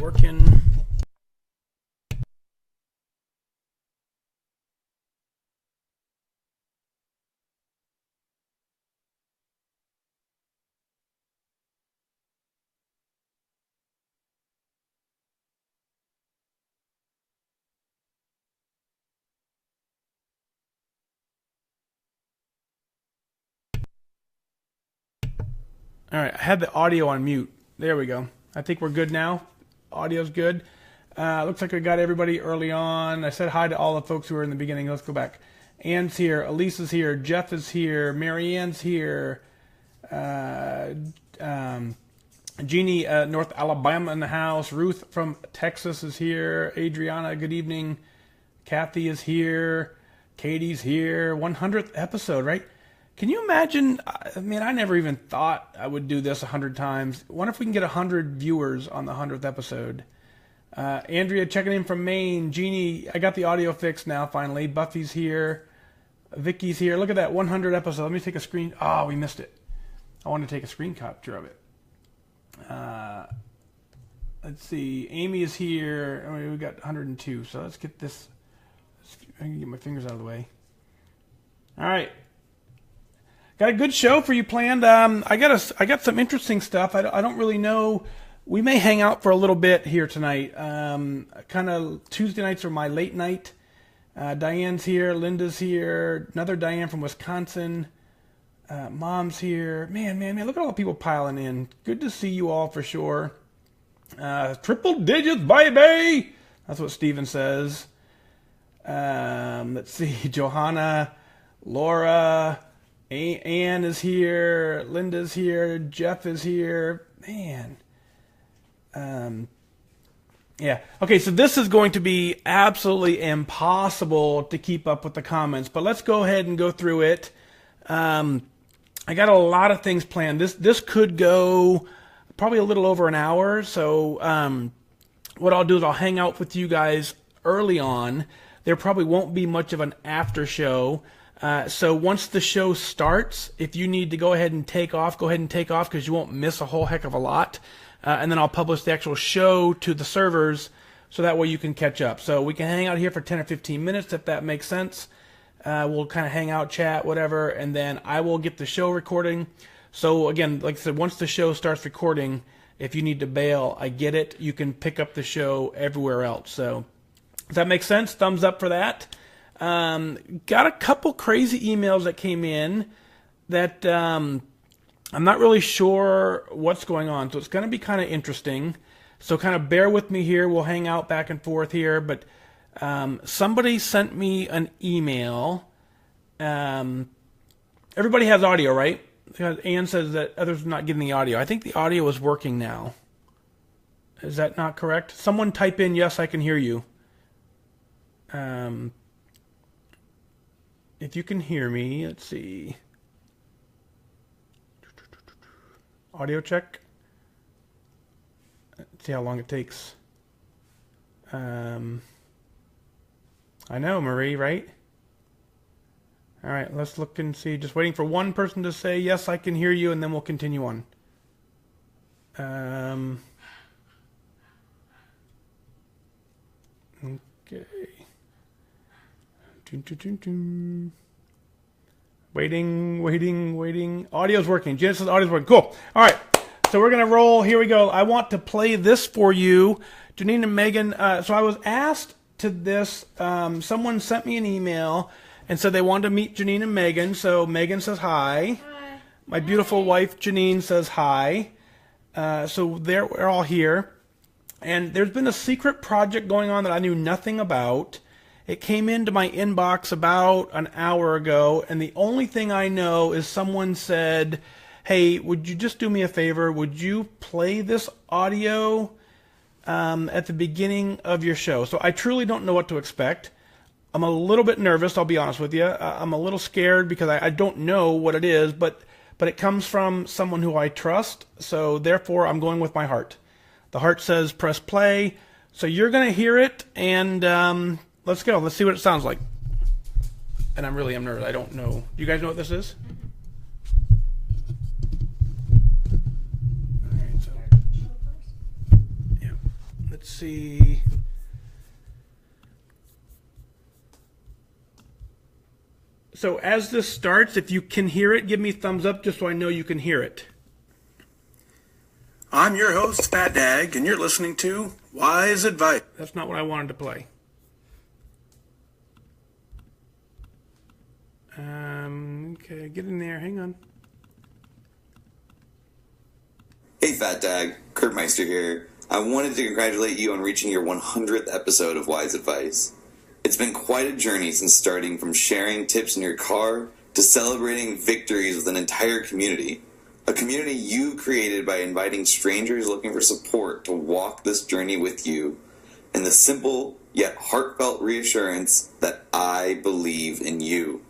working. All right, I had the audio on mute. There we go. I think we're good now. Audio's good. Looks like we got everybody early on. I said hi to all the folks who were in the beginning. Let's go back. Ann's here. Elise is here. Jeff is here. Maryann's here. Jeannie, North Alabama in the house. Ruth from Texas is here. Adriana, good evening. Kathy is here. Katie's here. 100th episode, right? Can you imagine? I mean, I never even thought I would do this 100 times. Wonder if we can get 100 viewers on the 100th episode. Andrea checking in from Maine. Jeannie, I got the audio fixed now finally. Buffy's here. Vicky's here. Look at that 100 episode. Let me take a screen. Oh, we missed it. I want to take a screen capture of it. Let's see. Amy is here. I mean, we got 102. So let's get this. I can get my fingers out of the way. All right. Got a good show for you planned. I got some interesting stuff. I don't really know. We may hang out for a little bit here tonight. Kind of Tuesday nights are my late night. Diane's here. Linda's here. Another Diane from Wisconsin. Mom's here. Man. Look at all the people piling in. Good to see you all for sure. Triple digits, baby. That's what Steven says. Let's see. Johanna, Laura, Ann is here. Linda's here. Jeff is here. Man. Yeah. Okay, so this is going to be absolutely impossible to keep up with the comments, but let's go ahead and go through it. I got a lot of things planned. This could go probably a little over an hour, so what I'll do is I'll hang out with you guys early on. There probably won't be much of an after show. So once the show starts, if you need to go ahead and take off, go ahead and take off because you won't miss a whole heck of a lot. And then I'll publish the actual show to the servers so that way you can catch up. So we can hang out here for 10 or 15 minutes if that makes sense. We'll kind of hang out, chat, whatever, and then I will get the show recording. So again, like I said, once the show starts recording, if you need to bail, I get it. You can pick up the show everywhere else. So does that make sense? Thumbs up for that. Got a couple crazy emails that came in that I'm not really sure what's going on. So it's going to be kind of interesting. So kind of bear with me here. We'll hang out back and forth here. But somebody sent me an email. Everybody has audio, right? Because Ann says that others are not getting the audio. I think the audio is working now. Is that not correct? Someone type in, yes, I can hear you. If you can hear me, let's see. Audio check. Let's see how long it takes. I know, Marie, right? All right, let's look and see. Just waiting for one person to say, yes, I can hear you, and then we'll continue on. Okay. Waiting. Audio's working. Genesis audio's working. Cool. All right. So we're going to roll. Here we go. I want to play this for you. Janine and Megan. So I was asked to this. Someone sent me an email and said they wanted to meet Janine and Megan. So Megan says hi. Hi. My beautiful wife, Janine, says hi. So we're all here. And there's been a secret project going on that I knew nothing about. It came into my inbox about an hour ago, and the only thing I know is someone said, hey, would you just do me a favor? Would you play this audio at the beginning of your show? So I truly don't know what to expect. I'm a little bit nervous, I'll be honest with you. I'm a little scared because I don't know what it is, but it comes from someone who I trust, so therefore I'm going with my heart. The heart says press play, so you're going to hear it, and let's go. Let's see what it sounds like. And I'm nervous. I don't know. Do you guys know what this is? All right, so yeah, let's see. So as this starts, if you can hear it, give me a thumbs up just so I know you can hear it. I'm your host, FatDag, and you're listening to WhysAdvice. That's not what I wanted to play. Okay, get in there. Hang on. Hey, FatDag. Kurt Meister here. I wanted to congratulate you on reaching your 100th episode of WhysAdvice. It's been quite a journey since starting from sharing tips in your car to celebrating victories with an entire community. A community you created by inviting strangers looking for support to walk this journey with you, and the simple yet heartfelt reassurance that I believe in you.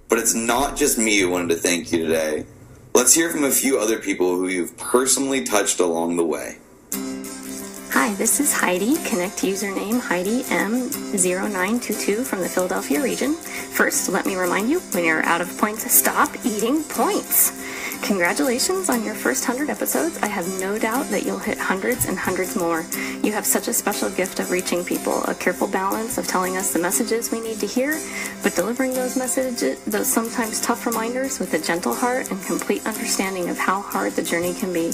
But it's not just me who wanted to thank you today. Let's hear from a few other people who you've personally touched along the way. Hi, this is Heidi, Connect username Heidi M0922 from the Philadelphia region. First, let me remind you, when you're out of points, stop eating points. Congratulations on your first 100 episodes. I have no doubt that you'll hit hundreds and hundreds more. You have such a special gift of reaching people, a careful balance of telling us the messages we need to hear, but delivering those messages, those sometimes tough reminders with a gentle heart and complete understanding of how hard the journey can be.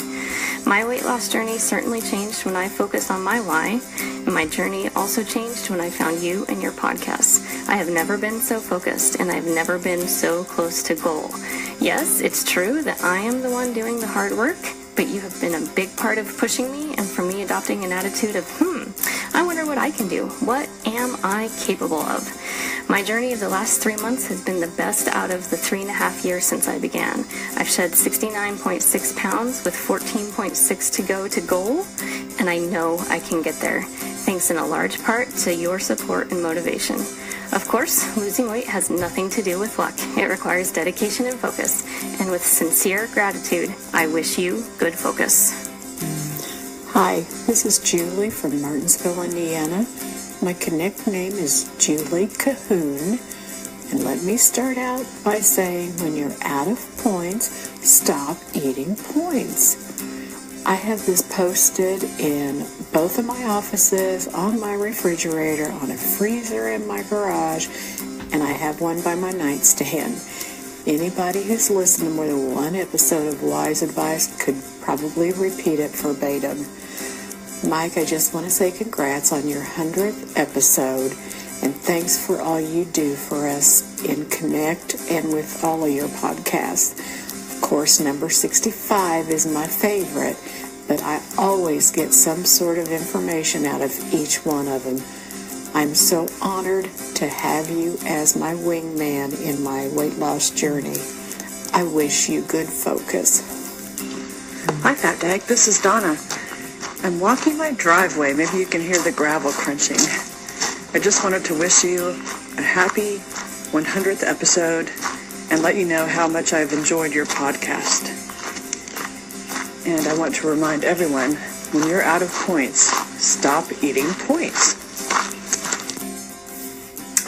My weight loss journey certainly changed when I focused on my why, and my journey also changed when I found you and your podcasts. I have never been so focused, and I've never been so close to goal. Yes, it's true that I am the one doing the hard work, but you have been a big part of pushing me and for me adopting an attitude of, I wonder what I can do. What am I capable of? My journey of the last 3 months has been the best out of the 3.5 years since I began. I've shed 69.6 pounds with 14.6 to go to goal, and I know I can get there, thanks in a large part to your support and motivation. Of course, losing weight has nothing to do with luck. It requires dedication and focus. And with sincere gratitude, I wish you good focus. Hi, this is Julie from Martinsville, Indiana. My Connect name is Julie Cahoon. And let me start out by saying, when you're out of points, stop eating points. I have this posted in both of my offices, on my refrigerator, on a freezer in my garage, and I have one by my nightstand. Anybody who's listened to more than one episode of WhysAdvice could probably repeat it verbatim. Mike, I just want to say congrats on your 100th episode, and thanks for all you do for us in Connect and with all of your podcasts. Of course, number 65 is my favorite, but I always get some sort of information out of each one of them. I'm so honored to have you as my wingman in my weight loss journey. I wish you good focus. Hi, FatDag. This is Donna. I'm walking my driveway. Maybe you can hear the gravel crunching. I just wanted to wish you a happy 100th episode and let you know how much I've enjoyed your podcast. And I want to remind everyone, when you're out of points, stop eating points.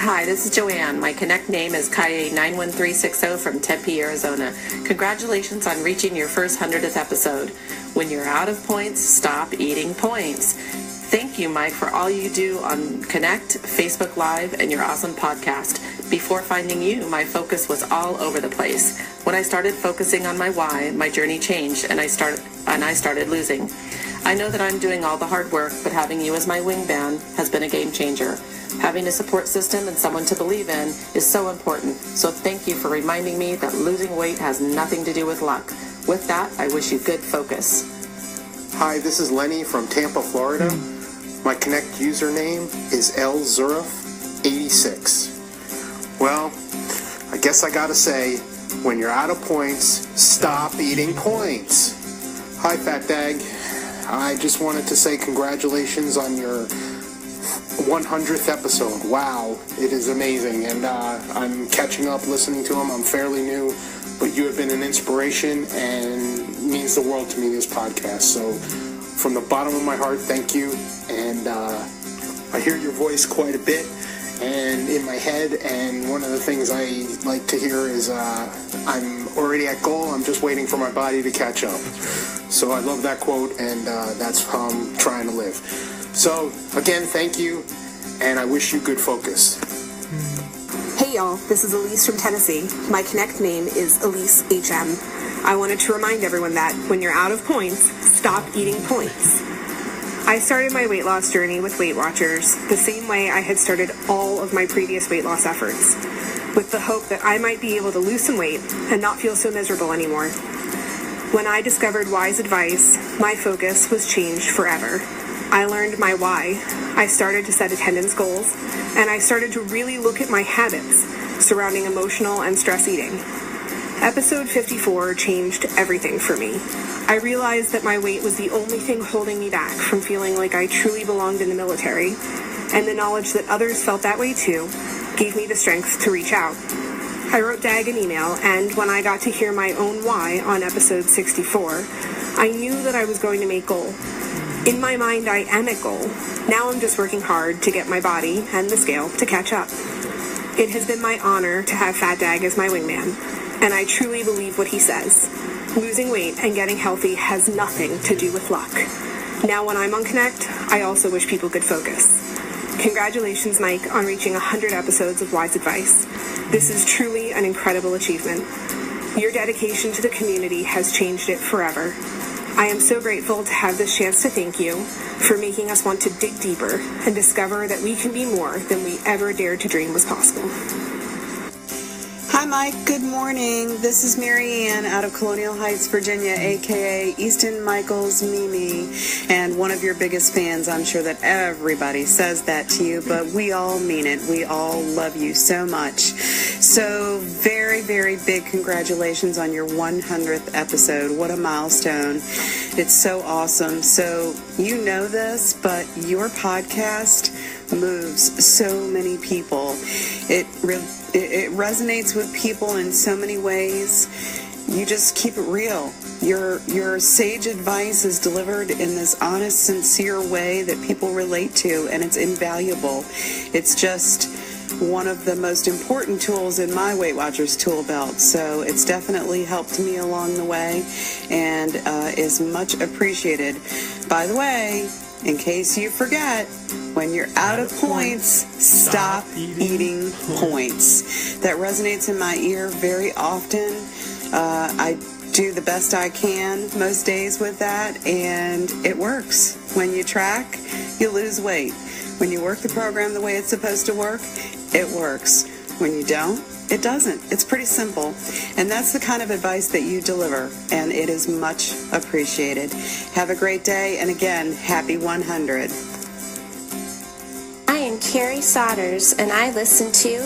Hi, this is Joanne. My Connect name is Kaye91360 from Tempe, Arizona. Congratulations on reaching your first 100th episode. When you're out of points, stop eating points. Thank you, Mike, for all you do on Connect, Facebook Live, and your awesome podcast. Before finding you, my focus was all over the place. When I started focusing on my why, my journey changed, and I started losing. I know that I'm doing all the hard work, but having you as my wingman has been a game changer. Having a support system and someone to believe in is so important. So thank you for reminding me that losing weight has nothing to do with luck. With that, I wish you good focus. Hi, this is Lenny from Tampa, Florida. My Connect username is LZurif86. Well, I guess I gotta say, when you're out of points, stop eating points. Hi, FatDag. I just wanted to say congratulations on your 100th episode. Wow, it is amazing, and I'm catching up listening to them. I'm fairly new, but you have been an inspiration and means the world to me, this podcast. So from the bottom of my heart, thank you. And I hear your voice quite a bit and in my head, and one of the things I like to hear is I'm already at goal. I'm just waiting for my body to catch up. So I love that quote, and that's how I'm trying to live. So, again, thank you, and I wish you good focus. Hey y'all, this is Elise from Tennessee. My Connect name is Elise HM. I wanted to remind everyone that when you're out of points, stop eating points. I started my weight loss journey with Weight Watchers the same way I had started all of my previous weight loss efforts, with the hope that I might be able to lose some weight and not feel so miserable anymore. When I discovered WhysAdvice, my focus was changed forever. I learned my why. I started to set attendance goals, and I started to really look at my habits surrounding emotional and stress eating. Episode 54 changed everything for me. I realized that my weight was the only thing holding me back from feeling like I truly belonged in the military, and the knowledge that others felt that way too gave me the strength to reach out. I wrote Dag an email, and when I got to hear my own why on episode 64, I knew that I was going to make goal. In my mind, I am at goal. Now I'm just working hard to get my body and the scale to catch up. It has been my honor to have FatDag as my wingman, and I truly believe what he says. Losing weight and getting healthy has nothing to do with luck. Now when I'm on Connect, I also wish people could focus. Congratulations, Mike, on reaching 100 episodes of WhysAdvice. This is truly an incredible achievement. Your dedication to the community has changed it forever. I am so grateful to have this chance to thank you for making us want to dig deeper and discover that we can be more than we ever dared to dream was possible. Hi, Mike. Good morning. This is Maryann out of Colonial Heights, Virginia, a.k.a. Easton Michael's Mimi, and one of your biggest fans. I'm sure that everybody says that to you, but we all mean it. We all love you so much. So very, very big congratulations on your 100th episode. What a milestone. It's so awesome. So you know this, but your podcast moves so many people. It resonates with people in so many ways. You just keep it real. Your sage advice is delivered in this honest, sincere way that people relate to, and it's invaluable. It's just one of the most important tools in my Weight Watchers tool belt. So it's definitely helped me along the way and is much appreciated. By the way, in case you forget, when you're out of points, stop eating points. That resonates in my ear very often. I do the best I can most days with that, and it works. When you track, you lose weight. When you work the program the way it's supposed to work, it works. When you don't, it doesn't. It's pretty simple. And that's the kind of advice that you deliver, and it is much appreciated. Have a great day, and again, happy 100. I am Carrie Sodders, and I listen to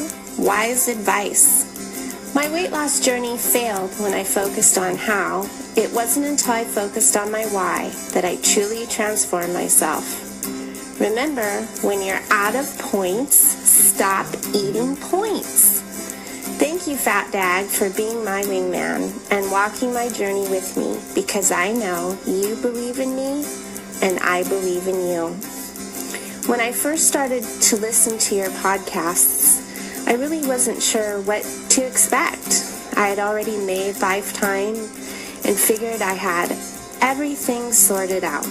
WhysAdvice. My weight loss journey failed when I focused on how. It wasn't until I focused on my why that I truly transformed myself. Remember, when you're out of points, stop eating points. Thank you, FatDag, for being my wingman and walking my journey with me, because I know you believe in me and I believe in you. When I first started to listen to your podcasts, I really wasn't sure what to expect. I had already made Lifetime and figured I had everything sorted out.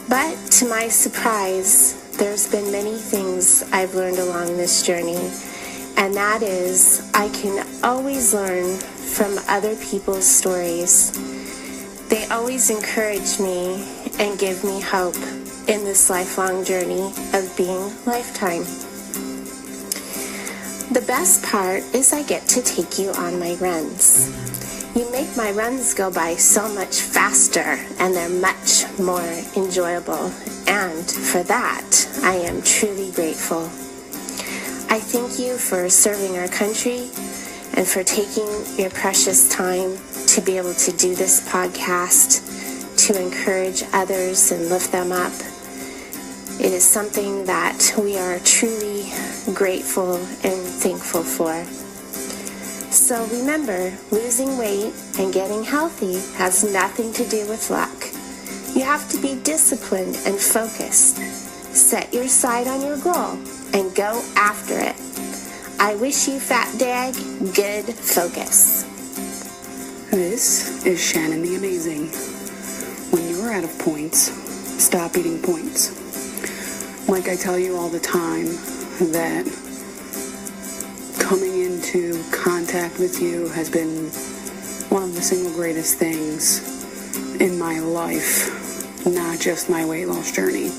But to my surprise, there's been many things I've learned along this journey, and that is I can always learn from other people's stories. They always encourage me and give me hope in this lifelong journey of being Lifetime. The best part is I get to take you on my runs. You make my runs go by so much faster, and they're much more enjoyable, and for that, I am truly grateful. I thank you for serving our country and for taking your precious time to be able to do this podcast, to encourage others and lift them up. It is something that we are truly grateful and thankful for. So remember, losing weight and getting healthy has nothing to do with luck. You have to be disciplined and focused. Set your sight on your goal and go after it. I wish you, FatDag, good focus. This is Shannon the Amazing. when you're out of points, stop eating points. Like I tell you all the time, that coming into contact with you has been one of the single greatest things in my life, not just my weight loss journey.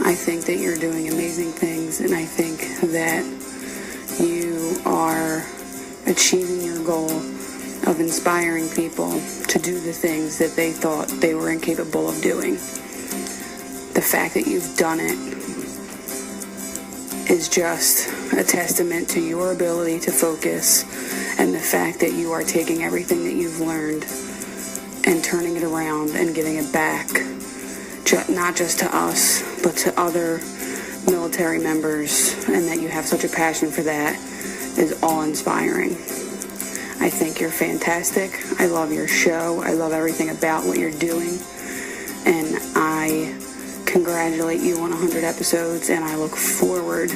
I think that you're doing amazing things, and I think that you are achieving your goal of inspiring people to do the things that they thought they were incapable of doing. The fact that you've done it is just a testament to your ability to focus, and the fact that you are taking everything that you've learned and turning it around and giving it back, not just to us, but to other military members, and that you have such a passion for that is awe-inspiring. I think you're fantastic. I love your show. I love everything about what you're doing, and I congratulate you on 100 episodes, and I look forward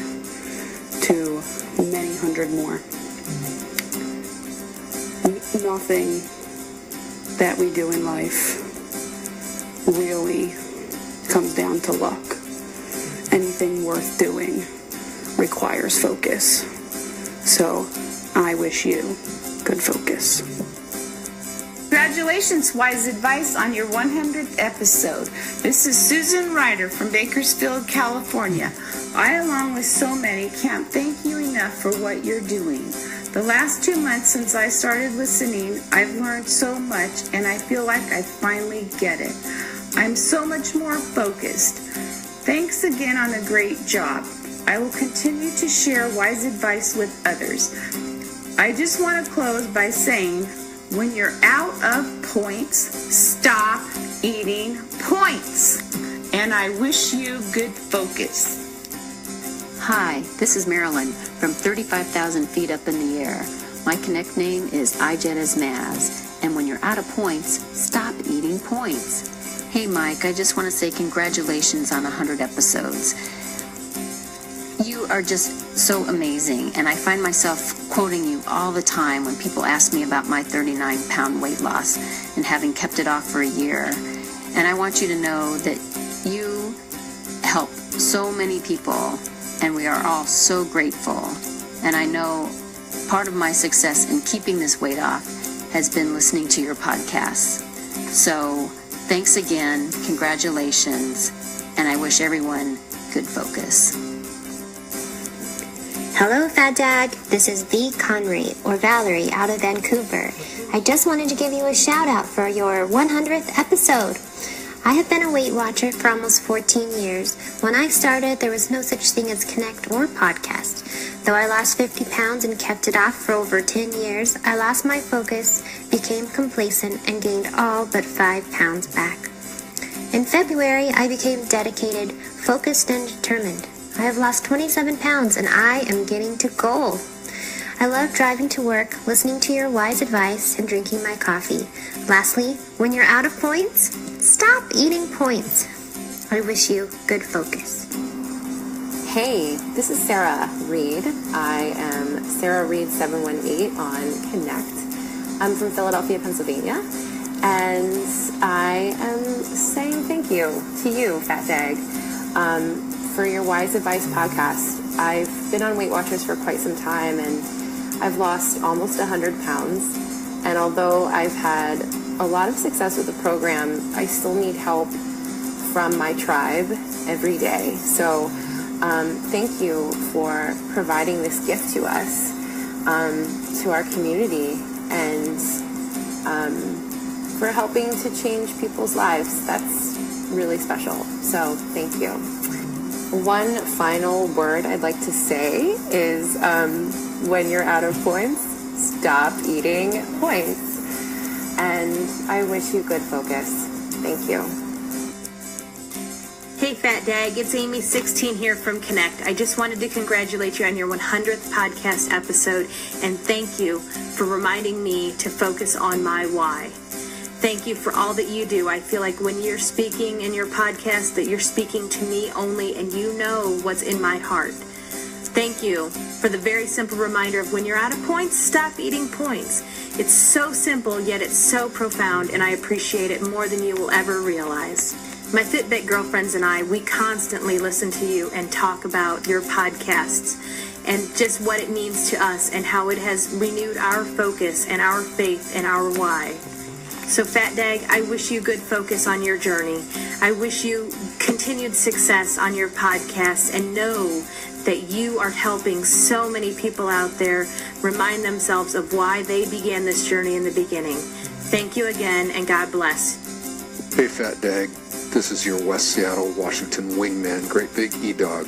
to many hundred more. Nothing that we do in life really comes down to luck. Anything worth doing requires focus. So I wish you good focus. Congratulations, Wise Advice, on your 100th episode. This is Susan Ryder from Bakersfield, California. I, along with so many, can't thank you enough for what you're doing. The last 2 months since I started listening, I've learned so much, and I feel like I finally get it. I'm so much more focused. Thanks again on a great job. I will continue to share wise advice with others. I just want to close by saying, when you're out of points, stop eating points. And I wish you good focus. Hi, this is Marilyn from 35,000 feet up in the air. My Connect name is iJetAsMaz. And when you're out of points, stop eating points. Hey Mike, I just want to say congratulations on 100 episodes. You are just so amazing, and I find myself quoting you all the time when people ask me about my 39-pound weight loss and having kept it off for a year. And I want you to know that you help so many people, and we are all so grateful. And I know part of my success in keeping this weight off has been listening to your podcasts. So thanks again, congratulations, and I wish everyone good focus. Hello, FatDag. This is V. Conry, or Valerie, out of Vancouver. I just wanted to give you a shout out for your 100th episode. I have been a Weight Watcher for almost 14 years. When I started, there was no such thing as Connect or podcast. Though I lost 50 pounds and kept it off for over 10 years, I lost my focus, became complacent, and gained all but 5 pounds back. In February, I became dedicated, focused, and determined. I have lost 27 pounds, and I am getting to goal. I love driving to work, listening to your wise advice, and drinking my coffee. Lastly, when you're out of points, stop eating points. I wish you good focus. Hey, this is Sarah Reed. I am Sarah Reed 718 on Connect. I'm from Philadelphia, Pennsylvania, and I am saying thank you to you, FatDag, for your Wise Advice podcast. I've been on Weight Watchers for quite some time, and I've lost almost 100 pounds. And although I've had a lot of success with the program, I still need help from my tribe every day. So thank you for providing this gift to us, to our community, and for helping to change people's lives. That's really special. So thank you. One final word I'd like to say is when you're out of points, stop eating points. And I wish you good focus. Thank you. Hey FatDag, it's Amy16 here from Connect. I just wanted to congratulate you on your 100th podcast episode, and thank you for reminding me to focus on my why. Thank you for all that you do. I feel like when you're speaking in your podcast that you're speaking to me only, and you know what's in my heart. Thank you for the very simple reminder of when you're out of points, stop eating points. It's so simple, yet it's so profound, and I appreciate it more than you will ever realize. My Fitbit girlfriends and I, we constantly listen to you and talk about your podcasts and just what it means to us and how it has renewed our focus and our faith and our why. So FatDag, I wish you good focus on your journey. I wish you continued success on your podcast, and know that you are helping so many people out there remind themselves of why they began this journey in the beginning. Thank you again, and God bless. Hey, FatDag. This is your West Seattle, Washington wingman, Great Big E-Dog.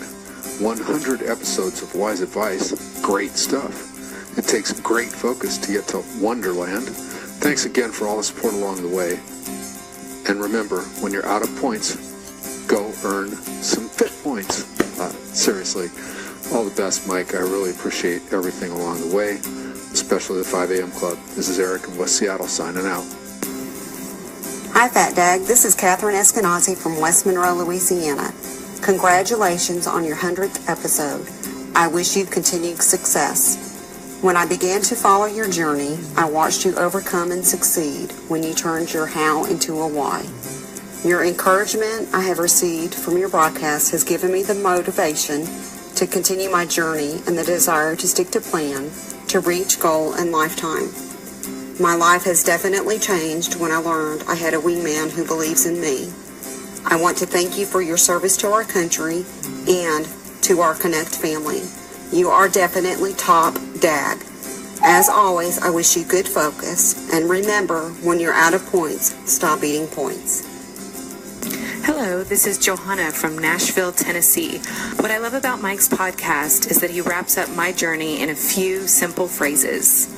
100 episodes of Wise Advice. Great stuff. It takes great focus to get to Wonderland. Thanks again for all the support along the way. And remember, when you're out of points, go earn some fit points. Seriously, all the best, Mike. I really appreciate everything along the way, especially the 5 a.m. Club. This is Eric in West Seattle signing out. Hi, FatDag. This is Catherine Eskenazi from West Monroe, Louisiana. Congratulations on your 100th episode. I wish you continued success. When I began to follow your journey, I watched you overcome and succeed when you turned your how into a why. Your encouragement I have received from your broadcast has given me the motivation to continue my journey and the desire to stick to plan to reach goal in lifetime. My life has definitely changed when I learned I had a wingman who believes in me. I want to thank you for your service to our country and to our Connect family. You are definitely top dag. As always, I wish you good focus, and remember, when you're out of points, stop eating points. Hello, this is Johanna from Nashville, Tennessee. What I love about Mike's podcast is that he wraps up my journey in a few simple phrases.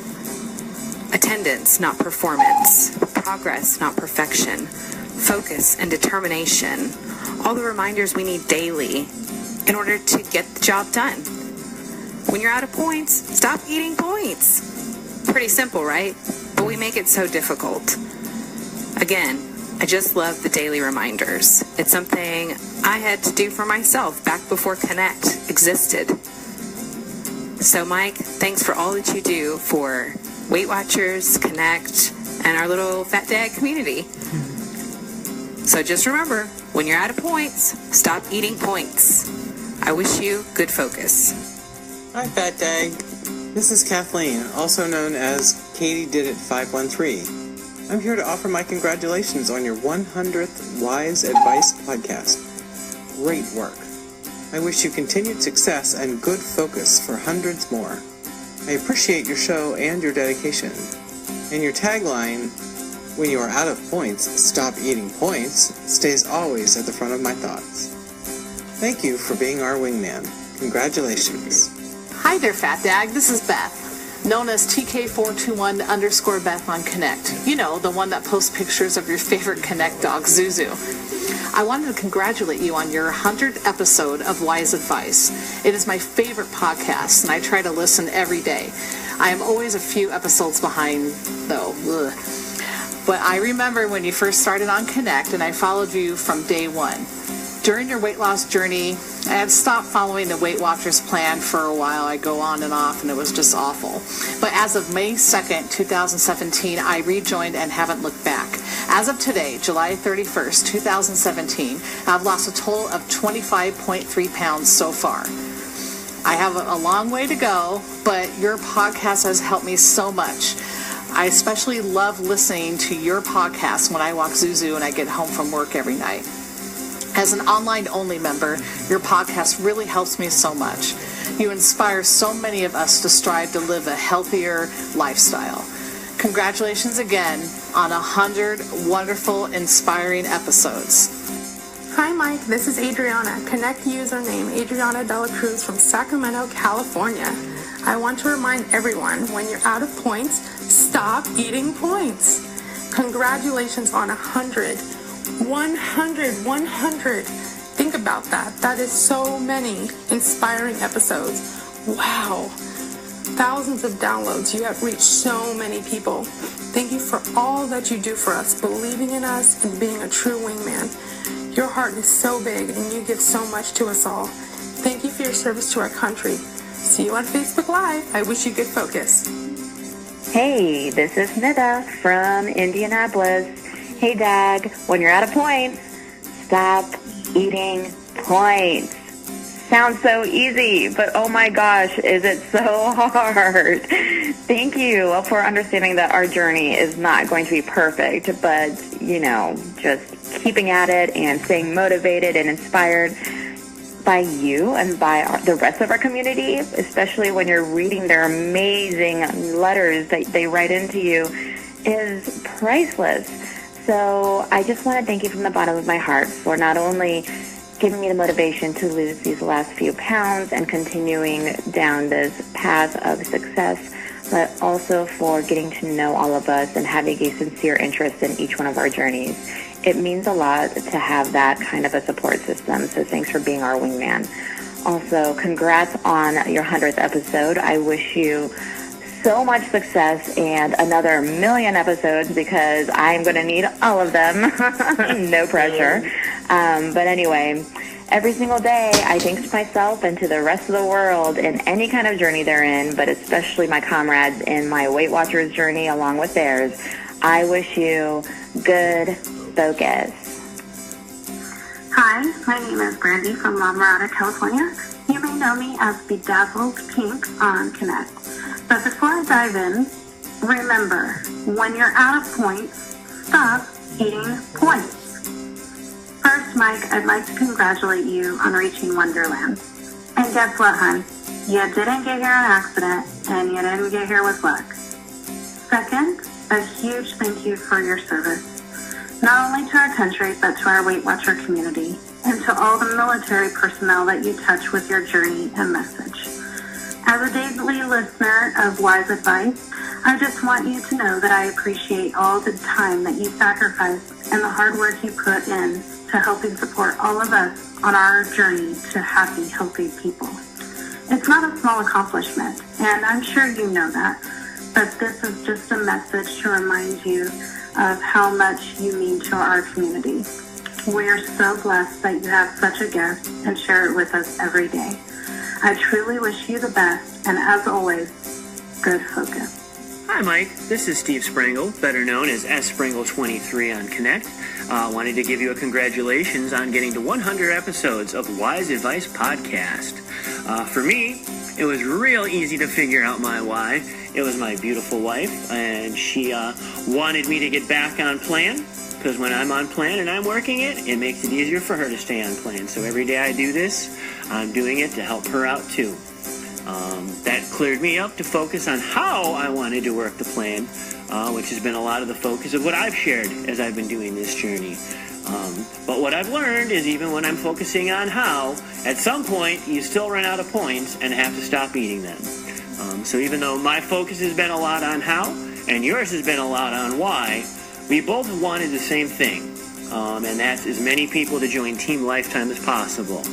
Attendance, not performance. Progress, not perfection. Focus and determination. All the reminders we need daily in order to get the job done. When you're out of points, stop eating points. Pretty simple, right? But we make it so difficult. Again, I just love the daily reminders. It's something I had to do for myself back before Connect existed. So Mike, thanks for all that you do for Weight Watchers, Connect, and our little FatDag community. So just remember, when you're out of points, stop eating points. I wish you good focus. Hi, FatDag. This is Kathleen, also known as Katie Did It 513. I'm here to offer my congratulations on your 100th Wise Advice podcast. Great work. I wish you continued success and good focus for hundreds more. I appreciate your show and your dedication. And your tagline, when you are out of points, stop eating points, stays always at the front of my thoughts. Thank you for being our wingman. Congratulations. Hi there, FatDag. This is Beth, known as TK421_Beth on Connect. You know, the one that posts pictures of your favorite Connect dog, Zuzu. I wanted to congratulate you on your 100th episode of Wise Advice. It is my favorite podcast, and I try to listen every day. I am always a few episodes behind, though. Ugh. But I remember when you first started on Connect, and I followed you from day one. During your weight loss journey, I had stopped following the Weight Watchers plan for a while. I go on and off, and it was just awful. But as of May 2nd, 2017, I rejoined and haven't looked back. As of today, July 31st, 2017, I've lost a total of 25.3 pounds so far. I have a long way to go, but your podcast has helped me so much. I especially love listening to your podcast when I walk Zuzu and I get home from work every night. As an online-only member, your podcast really helps me so much. You inspire so many of us to strive to live a healthier lifestyle. Congratulations again on 100 wonderful, inspiring episodes. Hi Mike, this is Adriana, Connect username Adriana Dela Cruz from Sacramento, California. I want to remind everyone, when you're out of points, stop eating points. Congratulations on 100. 100. Think about that. That is so many inspiring episodes. Wow. Thousands of downloads. You have reached so many people. Thank you for all that you do for us, believing in us and being a true wingman. Your heart is so big and you give so much to us all. Thank you for your service to our country. See you on Facebook Live. I wish you good focus. Hey, this is Nida from Indianapolis. Hey, Dag, when you're out of points, stop eating points. Sounds so easy, but oh my gosh, is it so hard? Thank you for understanding that our journey is not going to be perfect, but, just keeping at it and staying motivated and inspired by you and by the rest of our community, especially when you're reading their amazing letters that they write into you, is priceless. So I just want to thank you from the bottom of my heart for not only giving me the motivation to lose these last few pounds and continuing down this path of success, but also for getting to know all of us and having a sincere interest in each one of our journeys. It means a lot to have that kind of a support system, so thanks for being our wingman. Also, congrats on your 100th episode. I wish you so much success and another 1,000,000 episodes because I'm going to need all of them. No pressure. But anyway, every single day I think to myself and to the rest of the world in any kind of journey they're in, but especially my comrades in my Weight Watchers journey along with theirs. I wish you good focus. Hi, my name is Brandy from La Mirada, California. You may know me as Bedazzled Pink on Connect. But before I dive in, remember, when you're out of points, stop eating points. First, Mike, I'd like to congratulate you on reaching Wonderland. And guess what, hon? You didn't get here on accident, and you didn't get here with luck. Second, a huge thank you for your service, not only to our country, but to our Weight Watcher community, and to all the military personnel that you touch with your journey and message. As a daily listener of WhysAdvice, I just want you to know that I appreciate all the time that you sacrifice and the hard work you put in to helping support all of us on our journey to happy, healthy people. It's not a small accomplishment, and I'm sure you know that, but this is just a message to remind you of how much you mean to our community. We are so blessed that you have such a gift and share it with us every day. I truly wish you the best, and as always, good focus. Hi, Mike. This is Steve Sprangle, better known as Sprangle23 on Connect. Wanted to give you a congratulations on getting to 100 episodes of WhysAdvice podcast. For me, it was real easy to figure out my why. It was my beautiful wife, and she wanted me to get back on plan, because when I'm on plan and I'm working it, it makes it easier for her to stay on plan. So every day I do this, I'm doing it to help her out too. That cleared me up to focus on how I wanted to work the plan, which has been a lot of the focus of what I've shared as I've been doing this journey. But what I've learned is even when I'm focusing on how, at some point you still run out of points and have to stop eating them. So even though my focus has been a lot on how, and yours has been a lot on why, we both wanted the same thing, and that's as many people to join Team Lifetime as possible.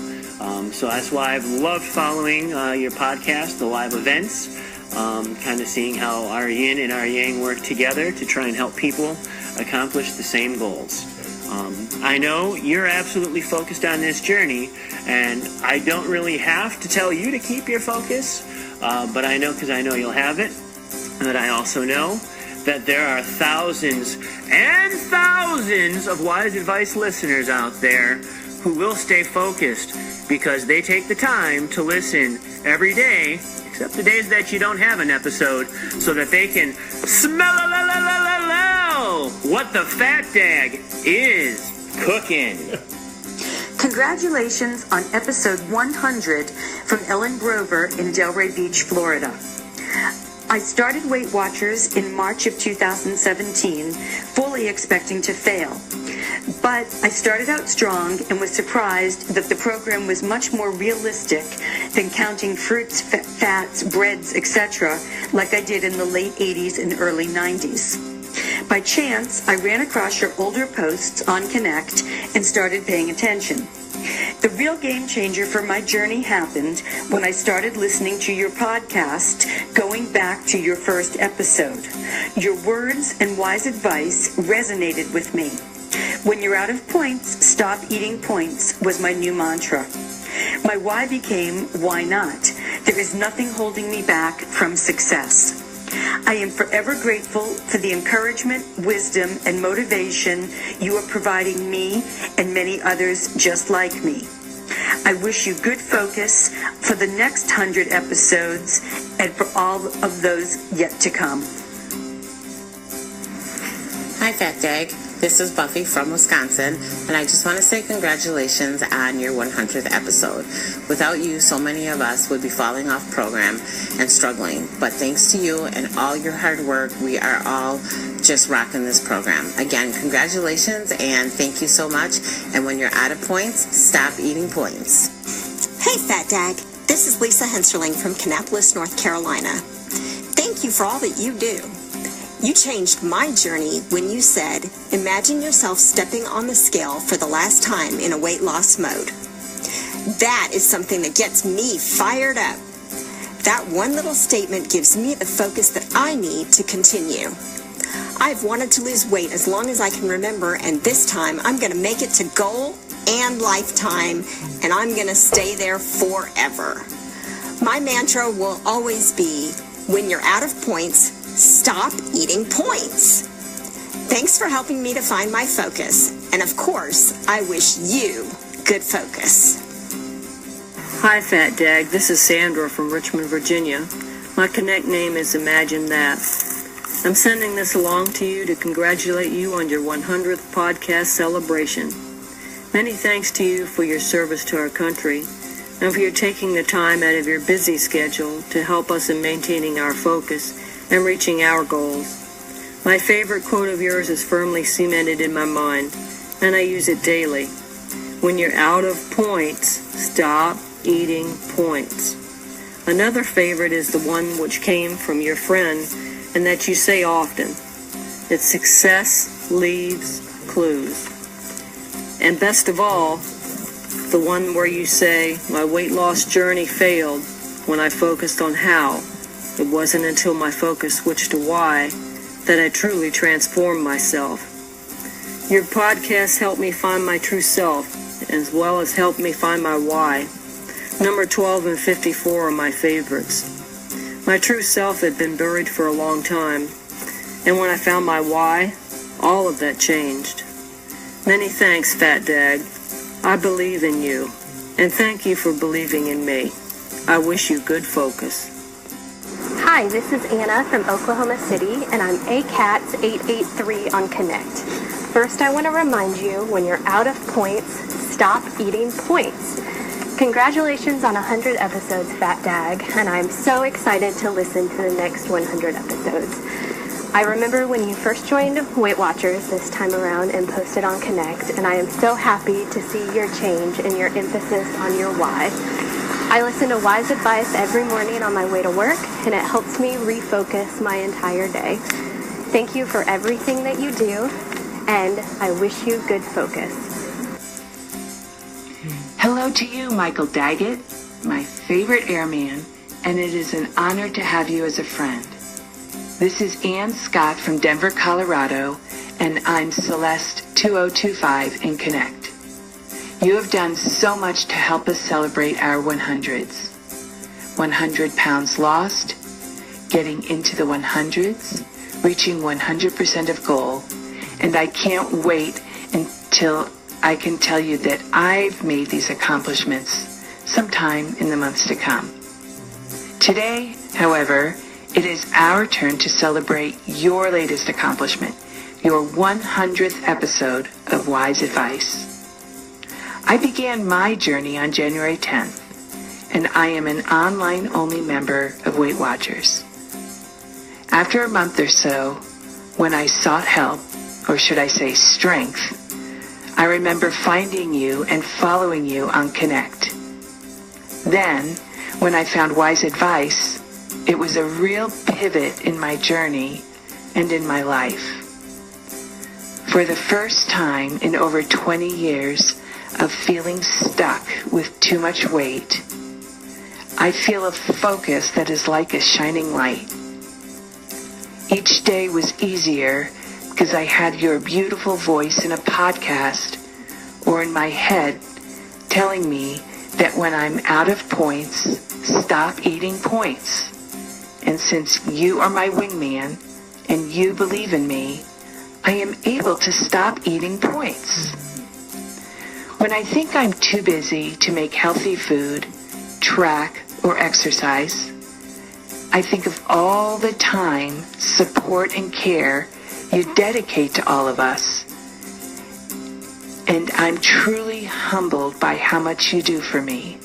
So that's why I've loved following your podcast, the live events, kind of seeing how our yin and our yang work together to try and help people accomplish the same goals. I know you're absolutely focused on this journey, and I don't really have to tell you to keep your focus, but I know because I know you'll have it, but I also know that there are thousands and thousands of WhysAdvice listeners out there who will stay focused because they take the time to listen every day, except the days that you don't have an episode, so that they can smell what the FatDag is cooking. Congratulations on episode 100 from Ellen Grover in Delray Beach, Florida. I started Weight Watchers in March of 2017, fully expecting to fail. But I started out strong and was surprised that the program was much more realistic than counting fruits, fats, breads, etc., like I did in the late 80s and early 90s. By chance, I ran across your older posts on Connect and started paying attention. The real game changer for my journey happened when I started listening to your podcast, going back to your first episode. Your words and wise advice resonated with me. When you're out of points, stop eating points was my new mantra. My why became, why not? There is nothing holding me back from success. I am forever grateful for the encouragement, wisdom, and motivation you are providing me and many others just like me. I wish you good focus for the next 100 episodes and for all of those yet to come. Hi, FatDag. This is Buffy from Wisconsin, and I just want to say congratulations on your 100th episode. Without you, so many of us would be falling off program and struggling. But thanks to you and all your hard work, we are all just rocking this program. Again, congratulations, and thank you so much. And when you're out of points, stop eating points. Hey, FatDag. This is Lisa Henserling from Kannapolis, North Carolina. Thank you for all that you do. You changed my journey when you said, imagine yourself stepping on the scale for the last time in a weight loss mode. That is something that gets me fired up. That one little statement gives me the focus that I need to continue. I've wanted to lose weight as long as I can remember, and this time I'm going to make it to goal and lifetime, and I'm going to stay there forever. My mantra will always be, when you're out of points, stop eating points. Thanks for helping me to find my focus. And of course, I wish you good focus. Hi, FatDag. This is Sandra from Richmond, Virginia. My Connect name is Imagine That. I'm sending this along to you to congratulate you on your 100th podcast celebration. Many thanks to you for your service to our country and for your taking the time out of your busy schedule to help us in maintaining our focus and reaching our goals. My favorite quote of yours is firmly cemented in my mind, and I use it daily. When you're out of points, stop eating points. Another favorite is the one which came from your friend and that you say often. It's success leaves clues. And best of all, the one where you say, my weight loss journey failed when I focused on how. It wasn't until my focus switched to why that I truly transformed myself. Your podcast helped me find my true self, as well as helped me find my why. Number 12 and 54 are my favorites. My true self had been buried for a long time, and when I found my why, all of that changed. Many thanks, FatDag. I believe in you, and thank you for believing in me. I wish you good focus. Hi, this is Anna from Oklahoma City, and I'm ACATS883 on Connect. First, I want to remind you, when you're out of points, stop eating points. Congratulations on 100 episodes, FatDag, and I'm so excited to listen to the next 100 episodes. I remember when you first joined Weight Watchers this time around and posted on Connect, and I am so happy to see your change and your emphasis on your why. I listen to WhysAdvice every morning on my way to work, and it helps me refocus my entire day. Thank you for everything that you do, and I wish you good focus. Hello to you, Michael Daggett, my favorite airman, and it is an honor to have you as a friend. This is Ann Scott from Denver, Colorado, and I'm Celeste 2025 in Connect. You have done so much to help us celebrate our 100s. 100 pounds lost, getting into the 100s, reaching 100% of goal, and I can't wait until I can tell you that I've made these accomplishments sometime in the months to come. Today, however, it is our turn to celebrate your latest accomplishment, your 100th episode of WhysAdvice. I began my journey on January 10th, and I am an online-only member of Weight Watchers. After a month or so, when I sought help, or should I say strength, I remember finding you and following you on Connect. Then, when I found WhysAdvice, it was a real pivot in my journey and in my life. For the first time in over 20 years of feeling stuck with too much weight, I feel a focus that is like a shining light. Each day was easier because I had your beautiful voice in a podcast or in my head telling me that when I'm out of points, stop eating points. And since you are my wingman and you believe in me, I am able to stop eating points. When I think I'm too busy to make healthy food, track, or exercise, I think of all the time, support, and care you dedicate to all of us. And I'm truly humbled by how much you do for me.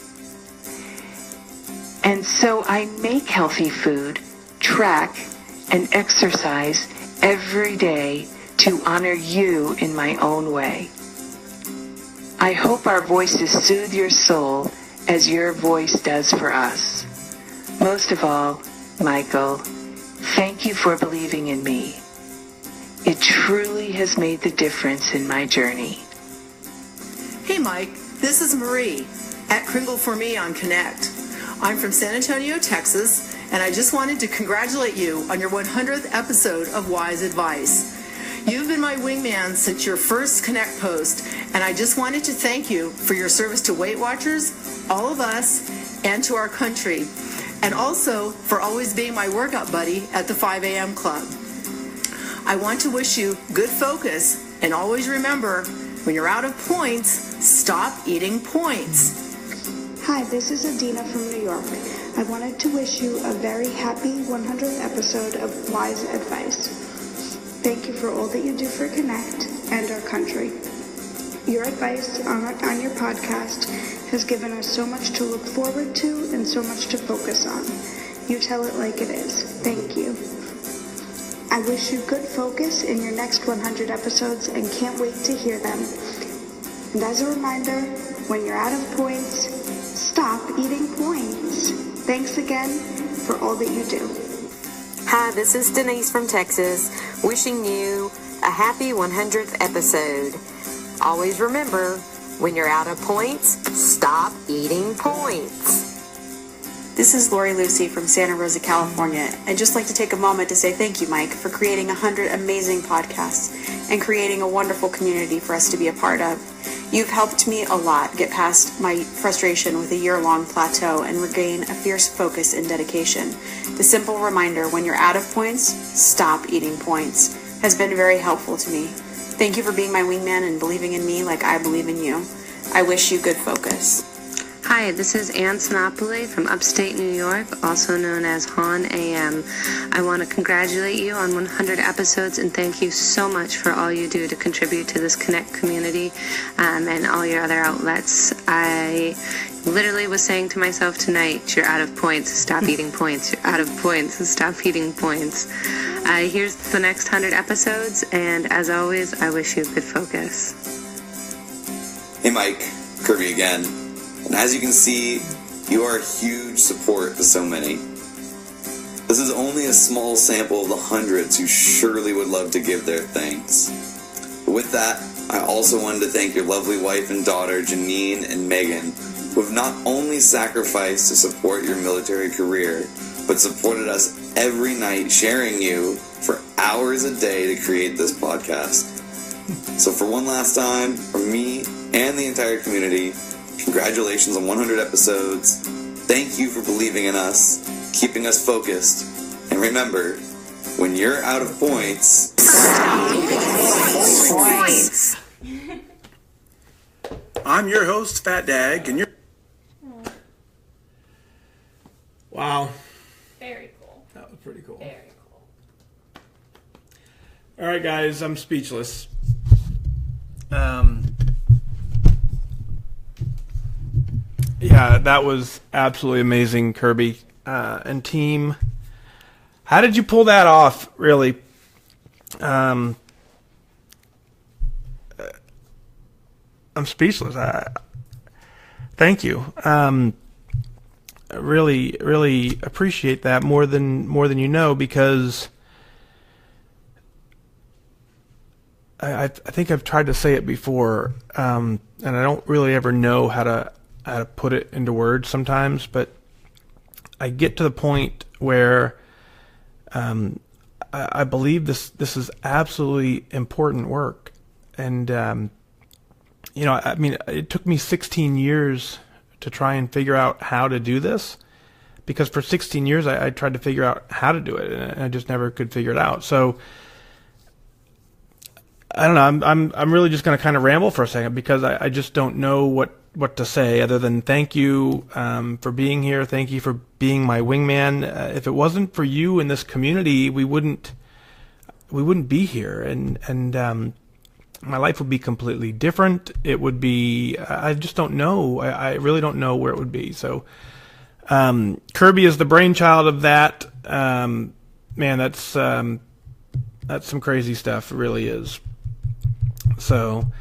And so I make healthy food, track, and exercise every day to honor you in my own way. I hope our voices soothe your soul as your voice does for us. Most of all, Michael, thank you for believing in me. It truly has made the difference in my journey. Hey Mike, this is Marie at Kringle for Me on Connect. I'm from San Antonio, Texas, and I just wanted to congratulate you on your 100th episode of Wise Advice. You've been my wingman since your first Connect post, and I just wanted to thank you for your service to Weight Watchers, all of us, and to our country, and also for always being my workout buddy at the 5 a.m. club. I want to wish you good focus, and always remember, when you're out of points, stop eating points. Hi, this is Adina from New York. I wanted to wish you a very happy 100th episode of Wise Advice. Thank you for all that you do for Connect and our country. Your advice on your podcast has given us so much to look forward to and so much to focus on. You tell it like it is. Thank you. I wish you good focus in your next 100 episodes and can't wait to hear them. And as a reminder, when you're out of points, stop eating points. Thanks again for all that you do. Hi, this is Denise from Texas, wishing you a happy 100th episode. Always remember, when you're out of points, stop eating points. This is Lori Lucy from Santa Rosa, California. I'd just like to take a moment to say thank you, Mike, for creating 100 amazing podcasts and creating a wonderful community for us to be a part of. You've helped me a lot get past my frustration with a year-long plateau and regain a fierce focus and dedication. The simple reminder, when you're out of points, stop eating points, has been very helpful to me. Thank you for being my wingman and believing in me like I believe in you. I wish you good focus. Hi, this is Ann Sinopoli from upstate New York, also known as Han AM. I want to congratulate you on 100 episodes and thank you so much for all you do to contribute to this Connect community and all your other outlets. I literally was saying to myself tonight, you're out of points, stop eating points. You're out of points, stop eating points. Here's the next 100 episodes, and as always, I wish you good focus. Hey Mike, Kirby again. And as you can see, you are a huge support to so many. This is only a small sample of the hundreds who surely would love to give their thanks. But with that, I also wanted to thank your lovely wife and daughter, Janine and Megan, who have not only sacrificed to support your military career, but supported us every night, sharing you for hours a day to create this podcast. So for one last time, from me and the entire community, congratulations on 100 episodes. Thank you for believing in us, keeping us focused. And remember, when you're out of points, I'm your host, FatDag, and you're... Wow. Very cool. That was pretty cool. Very cool. All right, guys, I'm speechless. Yeah, that was absolutely amazing, Kirby and team. How did you pull that off, really? I'm speechless. Thank you. I really appreciate that more than you know, because I think I've tried to say it before, and I don't really ever know how to put it into words sometimes, but I get to the point where I believe this is absolutely important work. And I mean, it took me 16 years to try and figure out how to do this, because for 16 years I tried to figure out how to do it, and I just never could figure it out. So I don't know. I'm really just going to kind of ramble for a second, because I just don't know what to say other than thank you for being here. Thank you for being my wingman. If it wasn't for you in this community, we wouldn't be here, and my life would be completely different. It would be, I just don't know. I really don't know where it would be. So Kirby is the brainchild of that. Man, that's some crazy stuff. It really is. So